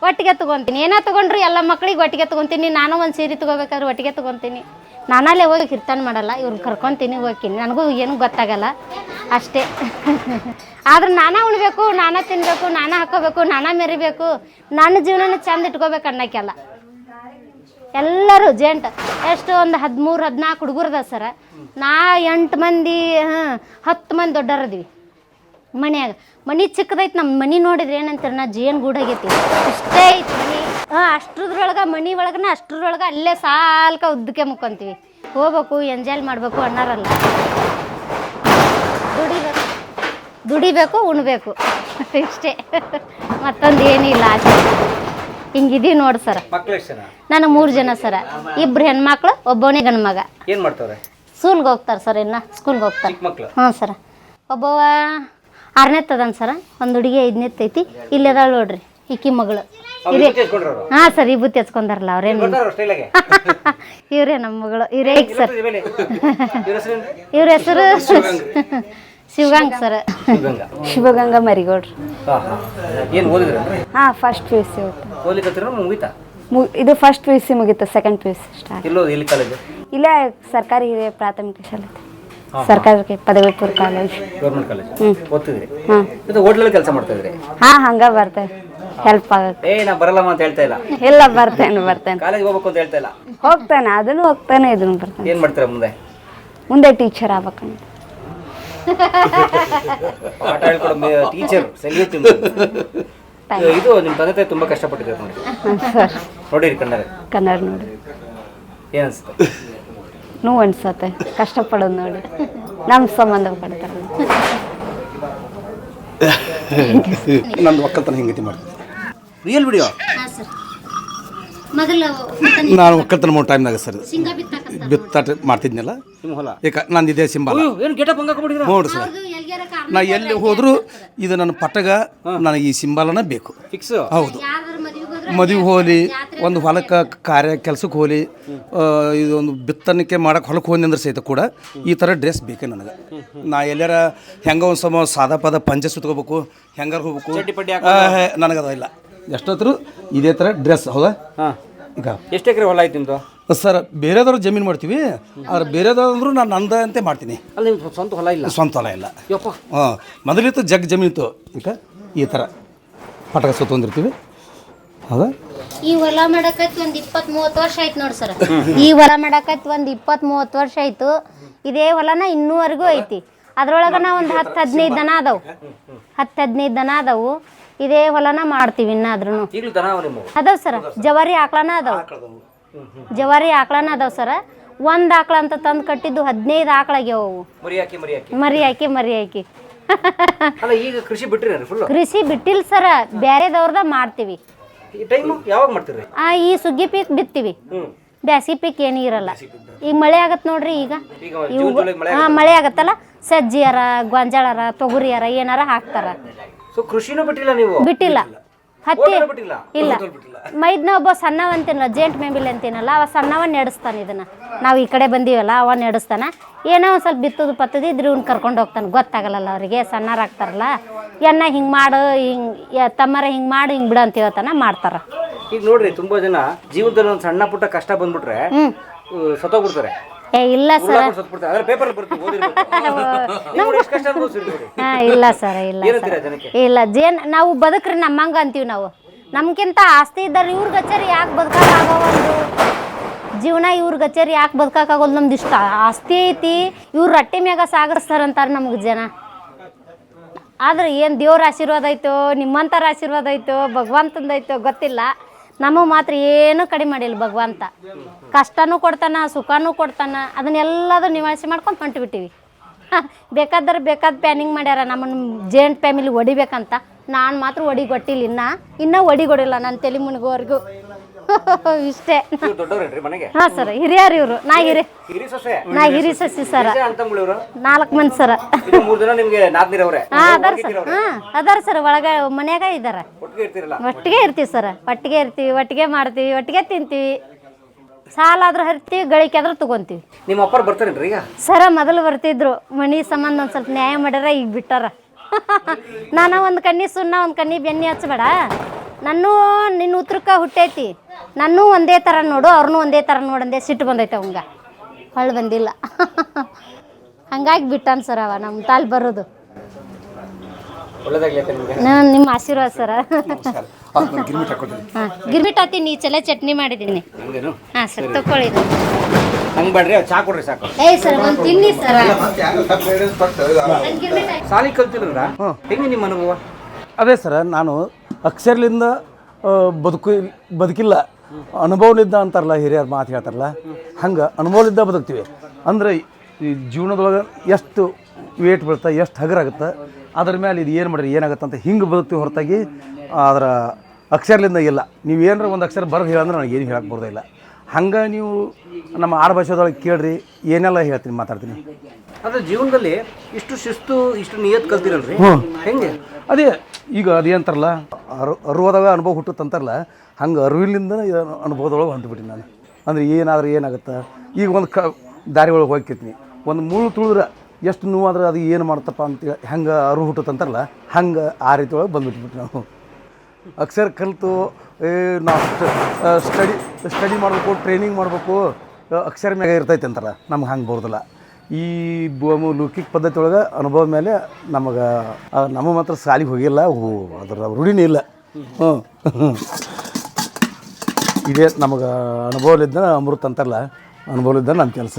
ಒಟ್ಟಿಗೆ ತೊಗೊತೀನಿ. ಏನೋ ತೊಗೊಂಡ್ರಿ ಎಲ್ಲ ಮಕ್ಳಿಗೆ ಒಟ್ಟಿಗೆ ತೊಗೊತೀನಿ. ನಾನು ಒಂದು ಸೀರೆ ತೊಗೋಬೇಕಾದ್ರೆ ಒಟ್ಟಿಗೆ ತೊಗೊತೀನಿ. ನಾನಲ್ಲೇ ಹೋಗಿ ಕಿರ್ತನ ಮಾಡಲ್ಲ, ಇವ್ರನ್ನ ಕರ್ಕೊತೀನಿ, ಹೋಗ್ತೀನಿ. ನನಗೂ ಏನೂ ಗೊತ್ತಾಗಲ್ಲ, ಅಷ್ಟೇ. ಆದ್ರೆ ನಾನೇ ಉಣ್ಬೇಕು, ನಾನೇ ತಿನ್ನಬೇಕು, ನಾನೇ ಹಾಕೋಬೇಕು, ನಾನೇ ಮೆರಿಬೇಕು. ನನ್ನ ಜೀವನನ ಚಂದ ಇಟ್ಕೋಬೇಕು ಅನ್ನೋಕ್ಕೆಲ್ಲ ಎಲ್ಲರೂ ಜೆಂಟ್ ಎಷ್ಟು ಒಂದು 13-14 ಹುಡುಗರದ ಸರ. ನಾ 8 ಮಂದಿ 10 ಮಂದಿ ದೊಡ್ಡರದೀವಿ ಮನ್ಯಾಗ. ಮನೆ ಚಿಕ್ಕದೈತಿ. ನಮ್ಮ ಮನೆ ನೋಡಿದ್ರೆ ಏನಂತಾರೆ, ನಾ ಜೇನು ಗೂಡಾಗೈತಿ, ಇಷ್ಟೇ ಐತಿ ಮನೆ. ಅಷ್ಟ್ರದ್ರೊಳಗೆ ಮನೆ ಒಳಗನ ಅಷ್ಟ್ರೊಳಗೆ ಅಲ್ಲೇ ಸಾಲ್ಕ ಉದ್ದಕ್ಕೆ ಮುಕ್ಕೊಂತೀವಿ. ಹೋಗ್ಬೇಕು, ಎಂಜಾಯ್ ಮಾಡಬೇಕು ಅನ್ನೋರಲ್ಲ. ದುಡಿಬೇಕು, ಉಣ್ಬೇಕು, ಇಷ್ಟೇ. ಮತ್ತೊಂದು ಏನಿಲ್ಲ. ಅಷ್ಟೇ. ಹಿಂಗಿದೀವಿ ನೋಡಿ ಸರ. ನನಗೆ 3 ಜನ ಸರ. 2 ಹೆಣ್ಮಕ್ಳು, ಒಬ್ಬವನೇ ಗಂಡು ಮಗ. ಏನು ಮಾಡ್ತಾರೆ? ಸ್ಕೂಲ್ಗೆ ಹೋಗ್ತಾರೆ ಸರ್. ಇನ್ನು ಸ್ಕೂಲ್ಗೆ ಹೋಗ್ತಾರೆ. ಹಾಂ ಸರ. ಒಬ್ಬವ 6ನೇ ತದನ್ ಸರ. ಒಂದು ಹುಡುಗಿ 5ನೇ ಐತಿ. ಇಲ್ಲೇ ಅದಾಳ ನೋಡ್ರಿ, ಈಕಿ ಮಗಳು. ಹಾಂ ಸರ್, ಈ ಬುತ್ತಿ ಹಚ್ಕೊಂಡಾರಲ್ಲ ಅವ್ರೇನು. ಇವ್ರೇ ನಮ್ಮ ಮಗಳು. ಇವ್ರೇ ಸರ್. ಇವ್ರ ಹೆಸರು ಶಿವಗಂಗ ಸರ್. ಶಿವಗಂಗಾ ಮರಿಗೌಡ್ರು. ಹಾಂ, ಫಸ್ಟ್ PUC ಇದು. ಫಸ್ಟ್ PUC ಮುಗೀತು, ಸೆಕೆಂಡ್ PUC ಸ್ಟಾರ್ಟ್. ಇಲ್ಲೇ ಸರ್ಕಾರಿ ಹಿರಿಯ ಪ್ರಾಥಮಿಕ ಶಾಲೆ, ಸರ್ಕಾರಿ ಪದವಿ ಪೂರ್ವ ಕಾಲೇಜ್. ಹಾಂ, ಹಂಗ ಬರ್ತೇವೆ, ಹೆಲ್ಪ್ ಆಗತ್ತೆ. ಇಲ್ಲ, ಬರ್ತೇನೆ. ಹೋಗ್ತಾನೆ, ಅದನ್ನು ಹೋಗ್ತಾನೆ, ಇದನ್ನು ಬರ್ತಾನೆ. ಮುಂದೆ ಟೀಚರ್ ಆಗ್ಬೇಕಂತ. ಇದು ನಿಮ್ಮ ತಂದೆ ತಾಯಿ ತುಂಬಾ ಕಷ್ಟಪಟ್ಟಿದ್ದಾರೆ ನೋಡಿ. ಸರ್ ನೋಡಿರಿ ಕನ್ನಡ ಕನ್ನಡ ನೋಡಿ ಏನು ಅನ್ಸುತ್ತೆ? ನೋವು ಅನ್ಸತ್ತೆ ಕಷ್ಟಪಡೋದು ನೋಡಿ. ನಮ್ಮ ಸಂಬಂಧ ಪಡ್ತಾರಲ್ಲ. ನಂದು ಒಕ್ಕಲ್ತನ ಹೆಂಗತಿ ಮಾಡ್ತೀನಿ. ರಿಯಲ್ ವಿಡಿಯೋ ಹಾಂ ಸರ್. ಮೊದಲು ನಾನು ಒಕ್ಕಲ್ತನ ಮಾಡೋ ಟೈಮ್ನಾಗ ಸರ್ ಶೇಂಗಾ ಬಿತ್ತಾಕಂತ ಬಿತ್ತಾಟ ಮಾಡ್ತಿದ್ನಲ್ಲ. ನಿಮ್ಮ ಹೊಲ ಯಾಕೆ ನಂದು ಇದೇ ಸಿಂಬಲ್ ಏನು ಗೆಟಪ್ ಹಂಗಾಕೊಂಡ್ಬಿಟ್ಟಿದ್ರ? ನೋಡ್ರಿ ಸರ್, ನಾ ಎಲ್ಲಿ ಹೋದರೂ ಇದು ನನ್ನ ಪಟ್ಟಗ ನನಗೆ ಈ ಸಿಂಬಲನ ಬೇಕು. ಫಿಕ್ಸ್. ಹೌದು, ಮದುವೆ ಹೋಲಿ, ಒಂದು ಹೊಲಕ್ಕೆ ಕೆಲಸಕ್ಕೆ ಹೋಲಿ, ಇದೊಂದು ಬಿತ್ತನಿಕೆ ಮಾಡಕ್ಕೆ ಹೊಲಕ್ಕೆ ಹೋಗಿ ಅಂದ್ರೆ ಸಹಿತ ಕೂಡ ಈ ಥರ ಡ್ರೆಸ್ ಬೇಕೇ ನನಗೆ. ನಾ ಎಲ್ಲಾರ ಹೆಂಗ ಒಂದು ಸಾದಾ ಪದ ಪಂಚೆ ಸುತ್ಕೋಬೇಕು, ಹೆಂಗಾರ ಹೋಗ್ಬೇಕು, ನನಗದ ಇಲ್ಲ. ಎಷ್ಟೊತ್ತರು ಇದೇ ಥರ ಡ್ರೆಸ್. ಹೌದಾ? ಹಾಂ. ಈಗ ಎಷ್ಟು ಎಕರೆ ಹೊಲ ಆಯ್ತು ನಿಮ್ಮದು? ಸರ್ ಬೇರೆದವ್ರು ಜಮೀನು ಮಾಡ್ತೀವಿ, ಆದ್ರೆ ಬೇರೆದವ್ರು ನಾನು ನಂದ ಅಂತೆ ಮಾಡ್ತೀನಿ. ಅಲ್ಲಿ ನಿಮ್ಮ ಸ್ವಂತ ಹೊಲ ಇಲ್ಲ? ಸ್ವಂತ ಹೊಲ ಇಲ್ಲ. ಯಪ್ಪ. ಹಾಂ, ಮೊದಲಿತ್ತು ಜಮೀನಿತ್ತು. ಈಗ ಈ ಥರ ಪಟಕ ಸುತ್ತೊಂದಿರ್ತೀವಿ. ಹೌದಾ? ಈ ಹೊಲ ಮಾಡಕೈತಿ ಒಂದು 20-30 ವರ್ಷ ಆಯ್ತು ನೋಡಿ ಸರ್. ಈ ಹೊಲ ಮಾಡಕೈತಿ ಒಂದು 20-30 ವರ್ಷ ಆಯ್ತು. ಇದೇ ಹೊಲನ ಇನ್ನೂವರೆಗೂ ಐತಿ. ಅದ್ರೊಳಗೆ ನಾವು ಒಂದು 10-15 ದನ ಅದಾವು. 10-15 ದನ ಅದಾವು. ಇದೇ ಹೊಲನ ಮಾಡ್ತೀವಿ. ಇನ್ನಾದ್ರೂ ಅದಾವ ಸರ್. ಜವಾರಿ ಆಕಳನ ಅದಾವ. ಜವಾರಿ ಆಕಳನ ಅದಾವ ಸರ್. ಒಂದು ಆಕಳ ಅಂತ ತಂದು ಕಟ್ಟಿದ್ದು 15 ಆಕಳಾಗ್ಯಾವ ಅವು. ಮರಿ ಹಾಕಿ ಈಗ ಕೃಷಿ ಬಿಟ್ಟಿರಿ? ಕೃಷಿ ಬಿಟ್ಟಿಲ್ಲ ಸರ್, ಬ್ಯಾರೆದವ್ರದ ಮಾಡ್ತೀವಿ. ಯಾವಾಗ ಮಾಡ್ತೀರಿ? ಈ ಸುಗ್ಗಿ ಪೀಕ್ ಬಿತ್ತೀವಿ. ಬ್ಯಾಸಿಗೆ ಪೀಕ್ ಏನೂ ಇರಲ್ಲ. ಈಗ ಮಳೆ ಆಗತ್ತೆ ನೋಡ್ರಿ. ಈಗ ಮಳೆ ಆಗತ್ತಲ್ಲ, ಸಜ್ಜಿಯಾರ, ಗೊಂಜಾಳರ, ತೊಗರಿಯಾರ ಏನಾರ ಹಾಕ್ತಾರ. ಕೃಷಿನೂ ಬಿಟ್ಟಿಲ್ಲ ನೀವು? ಬಿಟ್ಟಿಲ್ಲ. ಹತ್ತಿ ಇಲ್ಲ. ಮೈದ್ನ ಒಬ್ಬ ಸಣ್ಣವ ಅಂತೀನಲ್ಲ, ಜೇಂಟ್ ಮೇಂಬಿಲ್ ಅಂತೀನಲ್ಲ, ಅವ ಸಣ್ಣವ ನಡೆಸ್ತಾನೆ. ಇದನ್ನ ನಾವು ಈ ಕಡೆ ಬಂದೀವಲ್ಲ, ಅವ ನಡೆಸ್ತಾನ. ಏನೋ ಒಂದು ಸ್ವಲ್ಪ ಬಿತ್ತದು ಪತ್ತದು ಇದ್ರೆ ಇವ್ನು ಕರ್ಕೊಂಡು ಹೋಗ್ತಾನೆ. ಗೊತ್ತಾಗಲ್ಲ ಅವರಿಗೆ, ಸಣ್ಣರಾಗ್ತಾರಲ್ಲ. ಎನ್ನ ಹಿಂಗೆ ಮಾಡು, ಹಿಂಗೆ ತಮ್ಮರ ಹಿಂಗೆ ಮಾಡು, ಹಿಂಗೆ ಬಿಡು ಅಂತ ಹೇಳ್ತಾನ, ಮಾಡ್ತಾರ. ಈಗ ನೋಡ್ರಿ, ತುಂಬಾ ಜನ ಜೀವನದಲ್ಲಿ ಒಂದು ಸಣ್ಣ ಪುಟ್ಟ ಕಷ್ಟ ಬಂದ್ಬಿಟ್ರೆ ಸತ್ತೋಗ್ಬಿಡ್ತಾರೆ. ಇಲ್ಲ ಸರ್, ಇಲ್ಲ ಸರ್, ಇಲ್ಲ ಜೇನ್ ನಾವು ಬದುಕ್ರಿ ನಮ್ಮಂಗ ಅಂತೀವಿ ನಾವು. ನಮ್ಗಿಂತ ಆಸ್ತಿ ಇದ್ದಾರೆ ಇವ್ರ ಗಚ್ಚರಿ ಯಾಕೆ ಬದುಕಾಗೋ, ಒಂದು ಜೀವನ ಇವ್ರ ಗಚ್ಚರಿ ಯಾಕೆ ಬದುಕಾಗೋದು. ನಮ್ದು ಇಷ್ಟ ಆಸ್ತಿ ಐತಿ, ಇವ್ರು ರೊಟ್ಟಿ ಮ್ಯಾಗ ಸಾಗರಿಸ್ತಾರಂತಾರೆ ನಮ್ಗೆ ಜನ. ಆದ್ರೆ ಏನು ದೇವ್ರ ಆಶೀರ್ವಾದ ಐತೋ, ನಿಮ್ಮಂಥರ ಆಶೀರ್ವಾದ ಐತೋ, ಭಗವಂತಂದೈತೋ ಗೊತ್ತಿಲ್ಲ. ನಮಗೆ ಮಾತ್ರ ಏನೂ ಕಡಿಮೆ ಮಾಡಿಲ್ಲ ಭಗವಂತ. ಕಷ್ಟನೂ ಕೊಡ್ತಾನ, ಸುಖನೂ ಕೊಡ್ತಾನ. ಅದನ್ನೆಲ್ಲದೂ ನಿವಾರಿಸಿ ಮಾಡ್ಕೊಂಡು ಹೊಂಟ್ಬಿಟ್ಟಿವಿ. ಬೇಕಾದ್ರೆ ಬೇಕಾದ ಪ್ಯಾನಿಂಗ್ ಮಾಡ್ಯಾರ ನಮ್ಮನ್ನು ಜೇಂಟ್ ಫ್ಯಾಮಿಲಿ ಹೊಡಿಬೇಕಂತ. ನಾನು ಮಾತ್ರ ಹೊಡಿಗೊಟ್ಟಿಲ್ಲ. ಇನ್ನೂ ಹೊಡಿಗೊಡಿಲ್ಲ ನನ್ನ ತಲೆ ಮುನ್ಗೋವರೆಗೂ. ಇಷ್ಟೇ. ಹಾಂ ಸರ್, ಹಿರಿಯರು ಇವರು. ನಾ ಹಿರಿ ಸಸಿ ಸರ. 4 ಮಂದಿ ಸರ. ಹಾಂ ಅದಾರ ಸರ್. ಒಳಗೆ ಮನ್ಯಾಗ ಇದ್ದಾರ. ಒಟ್ಟಿಗೆ ಇರ್ತೀವಿ ಸರ್. ಒಟ್ಟಿಗೆ ಇರ್ತೀವಿ, ಒಟ್ಟಿಗೆ ಮಾಡ್ತೀವಿ, ಒಟ್ಟಿಗೆ ತಿಂತೀವಿ. ಸಾಲ ಆದ್ರೂ ಹರಿತೀವಿ, ಗಳಿಕೆ ಆದ್ರೂ ತಗೊಂತೀವಿ. ನಿಮ್ಮ ಅಪ್ಪ ಬರ್ತಾರೇನ್ರಿ ಈಗ? ಸರ ಮೊದಲು ಬರ್ತಿದ್ರು. ಮನಿ ಸಂಬಂಧ ಒಂದು ಸ್ವಲ್ಪ ನ್ಯಾಯ ಮಾಡ್ಯಾರ, ಈಗ ಬಿಟ್ಟಾರ. ನಾನು ಒಂದು ಕಣ್ಣಿ ಸುಣ್ಣ, ಒಂದು ಕಣ್ಣಿ ಬೆಣ್ಣೆ ಹಚ್ಚಬೇಡ, ನನ್ನೂ ನಿನ್ನ ಉತ್ರಕ್ಕೆ ಹುಟ್ಟೈತಿ, ನನ್ನೂ ಒಂದೇ ಥರ ನೋಡು, ಅವ್ರನ್ನೂ ಒಂದೇ ಥರ ನೋಡಂದೆ ಸಿಟ್ಟು ಬಂದೈತೆ ಅವಂಗ. ಹೊಳ್ಳಿ ಬಂದಿಲ್ಲ. ಹಂಗಾಗಿ ಬಿಟ್ಟಾನ ಸರ್ ಅವ ನಮ್ಮ ತಾಲ್ ಬರೋದು. ನಿಮ್ಮ ಆಶೀರ್ವಾದ ಸರ. ಹಾಂ, ಗಿರ್ಮಿಟ್ ಹಾಕಿ ನೀ ಚಲೋ ಚಟ್ನಿ ಮಾಡಿದ್ದೀನಿ. ಹಾಂ ಸರ್, ತಗೊಳ್ಳಿ. ಹಂಗೆ ಬೇಡ್ರಿ, ಚಾ ಕೊಡ್ರಿ ಸಾಕು. ಸರ್ ಒಂದು ತಿನ್ನಿ ಸರ. ಸಾಲಿ ಕಲ್ತಿಲ್ಲ ಹೆಂಗೆ ನಿಮ್ಮ ಅನುಭವ? ಅದೇ ಸರ, ನಾನು ಅಕ್ಷರಲಿಂದ ಬದುಕಿಲ್ಲ, ಅನುಭವಲಿದ್ದ ಅಂತಾರಲ್ಲ ಹಿರಿಯರು ಮಾತು ಹೇಳ್ತಾರಲ್ಲ, ಹಂಗೆ ಅನುಭವಲಿದ್ದ ಬದುಕ್ತೀವಿ. ಅಂದರೆ ಈ ಜೀವನದೊಳಗೆ ಎಷ್ಟು ವೇಟ್ ಬೀಳ್ತಾ, ಎಷ್ಟು ಹಗರಾಗುತ್ತೆ, ಅದ್ರ ಮೇಲೆ ಇದು ಏನು ಮಾಡಿರಿ ಏನಾಗುತ್ತೆ ಅಂತ ಹಿಂಗೆ ಬದುಕ್ತೀವಿ ಹೊರತಾಗಿ ಅದರ ಅಕ್ಷರಲಿಂದ ಇಲ್ಲ. ನೀವು ಏನಾರ ಒಂದು ಅಕ್ಷರ ಬರೋದು ಹೇಳಂದ್ರೆ ನನಗೆ ಏನು ಹೇಳಕ್ಕೆ ಬರೋದಿಲ್ಲ. ಹಂಗೆ ನೀವು ನಮ್ಮ ಆಡು ಭಾಷೆದೊಳಗೆ ಕೇಳ್ರಿ, ಏನೆಲ್ಲ ಹೇಳ್ತೀನಿ, ಮಾತಾಡ್ತೀನಿ. ಆದರೆ ಜೀವನದಲ್ಲಿ ಇಷ್ಟು ಶಿಸ್ತು, ಇಷ್ಟು ನಿಯತ್ ಕಲ್ತಿರಲ್ರಿ, ಹೆಂಗೆ? ಅದೇ ಈಗ ಅದೇಂತಾರಲ್ಲ, ಅರಿವಾದಾಗ ಅನುಭವ ಹುಟ್ಟುತ್ತಂತಾರಲ್ಲ, ಹಂಗೆ ಅರಿವಿನಿಂದ ಅನುಭವದೊಳಗೆ ಹೊಂಟ್ಬಿಟ್ಟಿನಿ ನಾನು. ಅಂದರೆ ಏನಾದರೂ ಏನಾಗುತ್ತೆ. ಈಗ ಒಂದು ದಾರಿ ಒಳಗೆ ಹೋಗ್ತಿರ್ತೀನಿ, ಒಂದು ಮುಳ್ಳು ತುಳಿದ್ರೆ ಎಷ್ಟು ನೋವಾದ್ರೆ ಅದು ಏನು ಮಾಡ್ತಪ್ಪ ಅಂತೇಳಿ ಹೆಂಗೆ ಅರಿವು ಹುಟ್ಟುತ್ತಂತಾರಲ್ಲ, ಹಂಗೆ ಆ ರೀತಿ ಒಳಗೆ ಬಂದುಬಿಟ್ಬಿಟ್ಟು ನಾವು ಅಕ್ಷರ ಕಲಿತು ನಾವು ಸ್ಟಡಿ ಮಾಡಬೇಕು, ಟ್ರೈನಿಂಗ್ ಮಾಡಬೇಕು, ಅಕ್ಷರ ಮ್ಯಾಗ ಇರ್ತೈತೆ ಅಂತಾರೆ. ನಮ್ಗೆ ಹಂಗೆ ಬರೋದಿಲ್ಲ. ಈ ಲೌಕಿಕ ಪದ್ಧತಿ ಒಳಗೆ ಅನುಭವ ಮೇಲೆ ನಮಗೆ ಮಾತ್ರ ಸಾಲಿಗೆ ಹೋಗಿಲ್ಲ, ಅದರ ರೂಢಿನೇ ಇಲ್ಲ. ಇದೇ ನಮಗೆ ಅನುಭವಲಿದ್ದ ಅಮೃತ ಅಂತಾರಲ್ಲ, ಅನುಭವಲಿದ್ದ ನನ್ನ ಕೆಲಸ.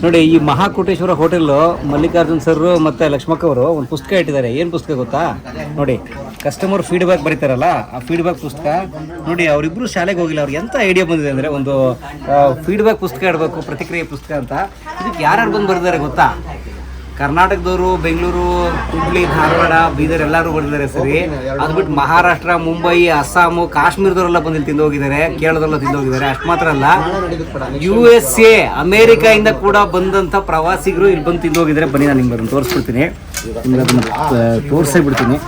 ನೋಡಿ ಈ ಮಹಾಕೋಟೇಶ್ವರ ಹೋಟೆಲ್ಲು ಮಲ್ಲಿಕಾರ್ಜುನ್ ಸರ್ ಮತ್ತು ಲಕ್ಷ್ಮಕ್ಕ ಅವರು ಒಂದು ಪುಸ್ತಕ ಇಟ್ಟಿದ್ದಾರೆ. ಏನು ಪುಸ್ತಕ ಗೊತ್ತಾ? ನೋಡಿ, ಕಸ್ಟಮರ್ ಫೀಡ್ಬ್ಯಾಕ್ ಬರೀತಾರಲ್ಲ, ಆ ಫೀಡ್ಬ್ಯಾಕ್ ಪುಸ್ತಕ ನೋಡಿ. ಅವರಿಬ್ಬರು ಶಾಲೆಗೆ ಹೋಗಿಲ್ಲ, ಅವ್ರಿಗೆ ಎಂಥ ಐಡಿಯಾ ಬಂದಿದೆ ಅಂದರೆ ಒಂದು ಫೀಡ್ಬ್ಯಾಕ್ ಪುಸ್ತಕ ಇಡಬೇಕು, ಪ್ರತಿಕ್ರಿಯೆ ಪುಸ್ತಕ ಅಂತ. ಇದಕ್ಕೆ ಯಾರ್ಯಾರು ಬಂದು ಬರೆದಿದ್ದಾರೆ ಗೊತ್ತಾ? ಕರ್ನಾಟಕದವರು, ಬೆಂಗಳೂರು, ಹುಬ್ಳಿ, ಧಾರವಾಡ, ಬೀದರ್ ಎಲ್ಲರೂ ಬಂದಿದ್ದಾರೆ ಸರಿ. ಅದು ಬಿಟ್ಟು ಮಹಾರಾಷ್ಟ್ರ, ಮುಂಬೈ, ಅಸ್ಸಾಮು, ಕಾಶ್ಮೀರದವರೆಲ್ಲ ಬಂದು ತಿಂದು ಹೋಗಿದ್ದಾರೆ, ಕೇರಳದವರೆಲ್ಲ ತಿಂದು ಹೋಗಿದ್ದಾರೆ. ಅಷ್ಟು ಮಾತ್ರ ಅಲ್ಲ, USA, ಅಮೇರಿಕಾಯಿಂದ ಕೂಡ ಬಂದಂಥ ಪ್ರವಾಸಿಗರು ಇಲ್ಲಿ ಬಂದು ತಿಂದು ಹೋಗಿದ್ದಾರೆ. ಬನ್ನಿ, ನಾನು ನಿಮ್ಗೆ ಅದನ್ನು ತೋರಿಸ್ಬಿಡ್ತೀನಿ, ನಿಮ್ಗೆ ಅದನ್ನು ತೋರಿಸೇ ಬಿಡ್ತೀನಿ.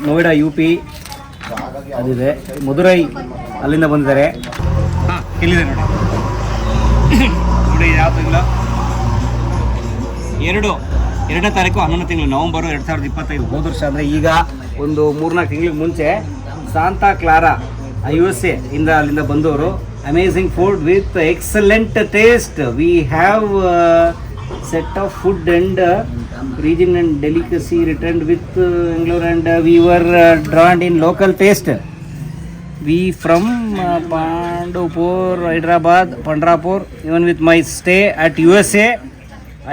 ನೋಯ್ಡಾ UP ಅದಿದೆ, ಮಧುರೈ ಅಲ್ಲಿಂದ ಬಂದಿದ್ದಾರೆ. ಹಾಂ, ಇಲ್ಲಿದೆ ನೋಡಿ. ನೋಡಿ, ಯಾವ ತಿಂಗಳು? 2ನೇ ತಾರೀಕು 11ನೇ ತಿಂಗಳು, ನವಂಬರು 2025. ಹೋದ ವರ್ಷ ಅಂದರೆ ಈಗ ಒಂದು 3-4 ತಿಂಗಳಿಗೆ ಮುಂಚೆ ಸಾಂತಾ ಕ್ಲಾರಾ USA ಇಂದ ಅಲ್ಲಿಂದ ಬಂದವರು. Amazing food with excellent taste. We have set of food and region and delicacy returned with Bengaluru and we were drowned in local taste. We from Pandupur, Hyderabad, Pandrapur, even with my stay at USA,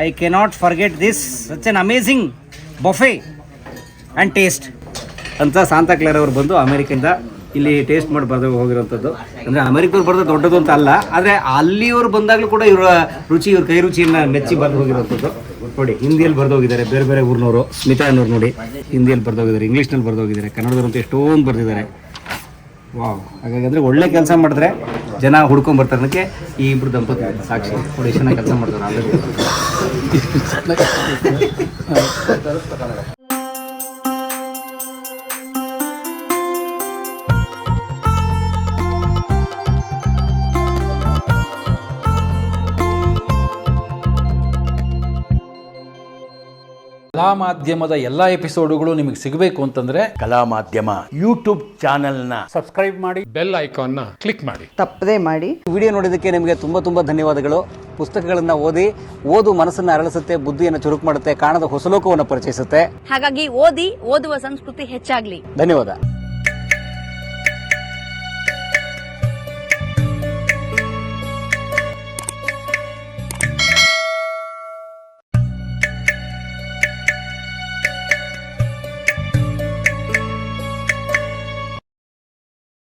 I cannot forget this. Such an amazing buffet and taste. ಅಂತ Santa Clara ಅವರು ಬಂದು ಅಮೇರಿಕದಿಂದ ಇಲ್ಲಿ taste ಮಾಡಿ ಬರ್ದು ಹೋಗಿರೋಂಥದ್ದು. ಅಂದರೆ ಅಮೇರಿಕದವ್ರು ಬರೋದು ದೊಡ್ಡದು ಅಂತ ಅಲ್ಲ, ಆದರೆ ಅಲ್ಲಿಯವರು ಬಂದಾಗಲೂ ಕೂಡ ಇವರ ರುಚಿ, ಇವ್ರ ಕೈ ರುಚಿಯನ್ನು ಮೆಚ್ಚಿ ಬರೆದು ಹೋಗಿರೋಂಥದ್ದು. ನೋಡಿ, ಹಿಂದಿಯಲ್ಲಿ ಬರೆದು ಹೋಗಿದ್ದಾರೆ, ಬೇರೆ ಬೇರೆ ಊರಿನವರು. ಸ್ಮಿತಾ ಅನ್ನೋರು ನೋಡಿ, ಹಿಂದಿಯಲ್ಲಿ ಬರೆದು ಹೋಗಿದ್ದಾರೆ, ಇಂಗ್ಲೀಷ್ನಲ್ಲಿ ಬರೆದು ಹೋಗಿದ್ದಾರೆ, ಕನ್ನಡದವ್ರಂತೂ ಎಷ್ಟೊಂದು ಬರೆದಿದ್ದಾರೆ. ವಾವ್. ಹಾಗಾಗಿ ಅಂದರೆ ಒಳ್ಳೆ ಕೆಲಸ ಮಾಡಿದ್ರೆ ಜನ ಹುಡ್ಕೊಂಡ್ ಬರ್ತಾರೆ. ಅದಕ್ಕೆ ಈ ಇಬ್ಬರು ದಂಪತಿ ಸಾಕ್ಷಿ ನೋಡಿ, ಚೆನ್ನಾಗಿ ಕೆಲಸ ಮಾಡ್ತಾರೆ ಆಲ್ರೆಡಿ. ಕಲಾ ಮಾಧ್ಯಮದ ಎಲ್ಲ ಎಪಿಸೋಡುಗಳು ನಿಮಗೆ ಸಿಗಬೇಕು ಅಂತಂದ್ರೆ ಕಲಾ ಮಾಧ್ಯಮ ಯೂಟ್ಯೂಬ್ ಚಾನೆಲ್ನ ಸಬ್ಸ್ಕ್ರೈಬ್ ಮಾಡಿ, ಬೆಲ್ ಐಕಾನ್ನ ಕ್ಲಿಕ್ ಮಾಡಿ. ತಪ್ಪದೇ ಮಾಡಿ. ವಿಡಿಯೋ ನೋಡಿದ್ದಕ್ಕೆ ನಿಮಗೆ ತುಂಬ ಧನ್ಯವಾದಗಳು. ಪುಸ್ತಕಗಳನ್ನು ಓದು ಮನಸ್ಸನ್ನು ಅರಳಿಸುತ್ತೆ, ಬುದ್ಧಿಯನ್ನು ಚುರುಕು ಮಾಡುತ್ತೆ, ಕಾಣದ ಹೊಸ ಲೋಕವನ್ನು ಪರಿಚಯಿಸುತ್ತೆ. ಹಾಗಾಗಿ ಓದುವ ಸಂಸ್ಕೃತಿ ಹೆಚ್ಚಾಗ್ಲಿ. ಧನ್ಯವಾದ.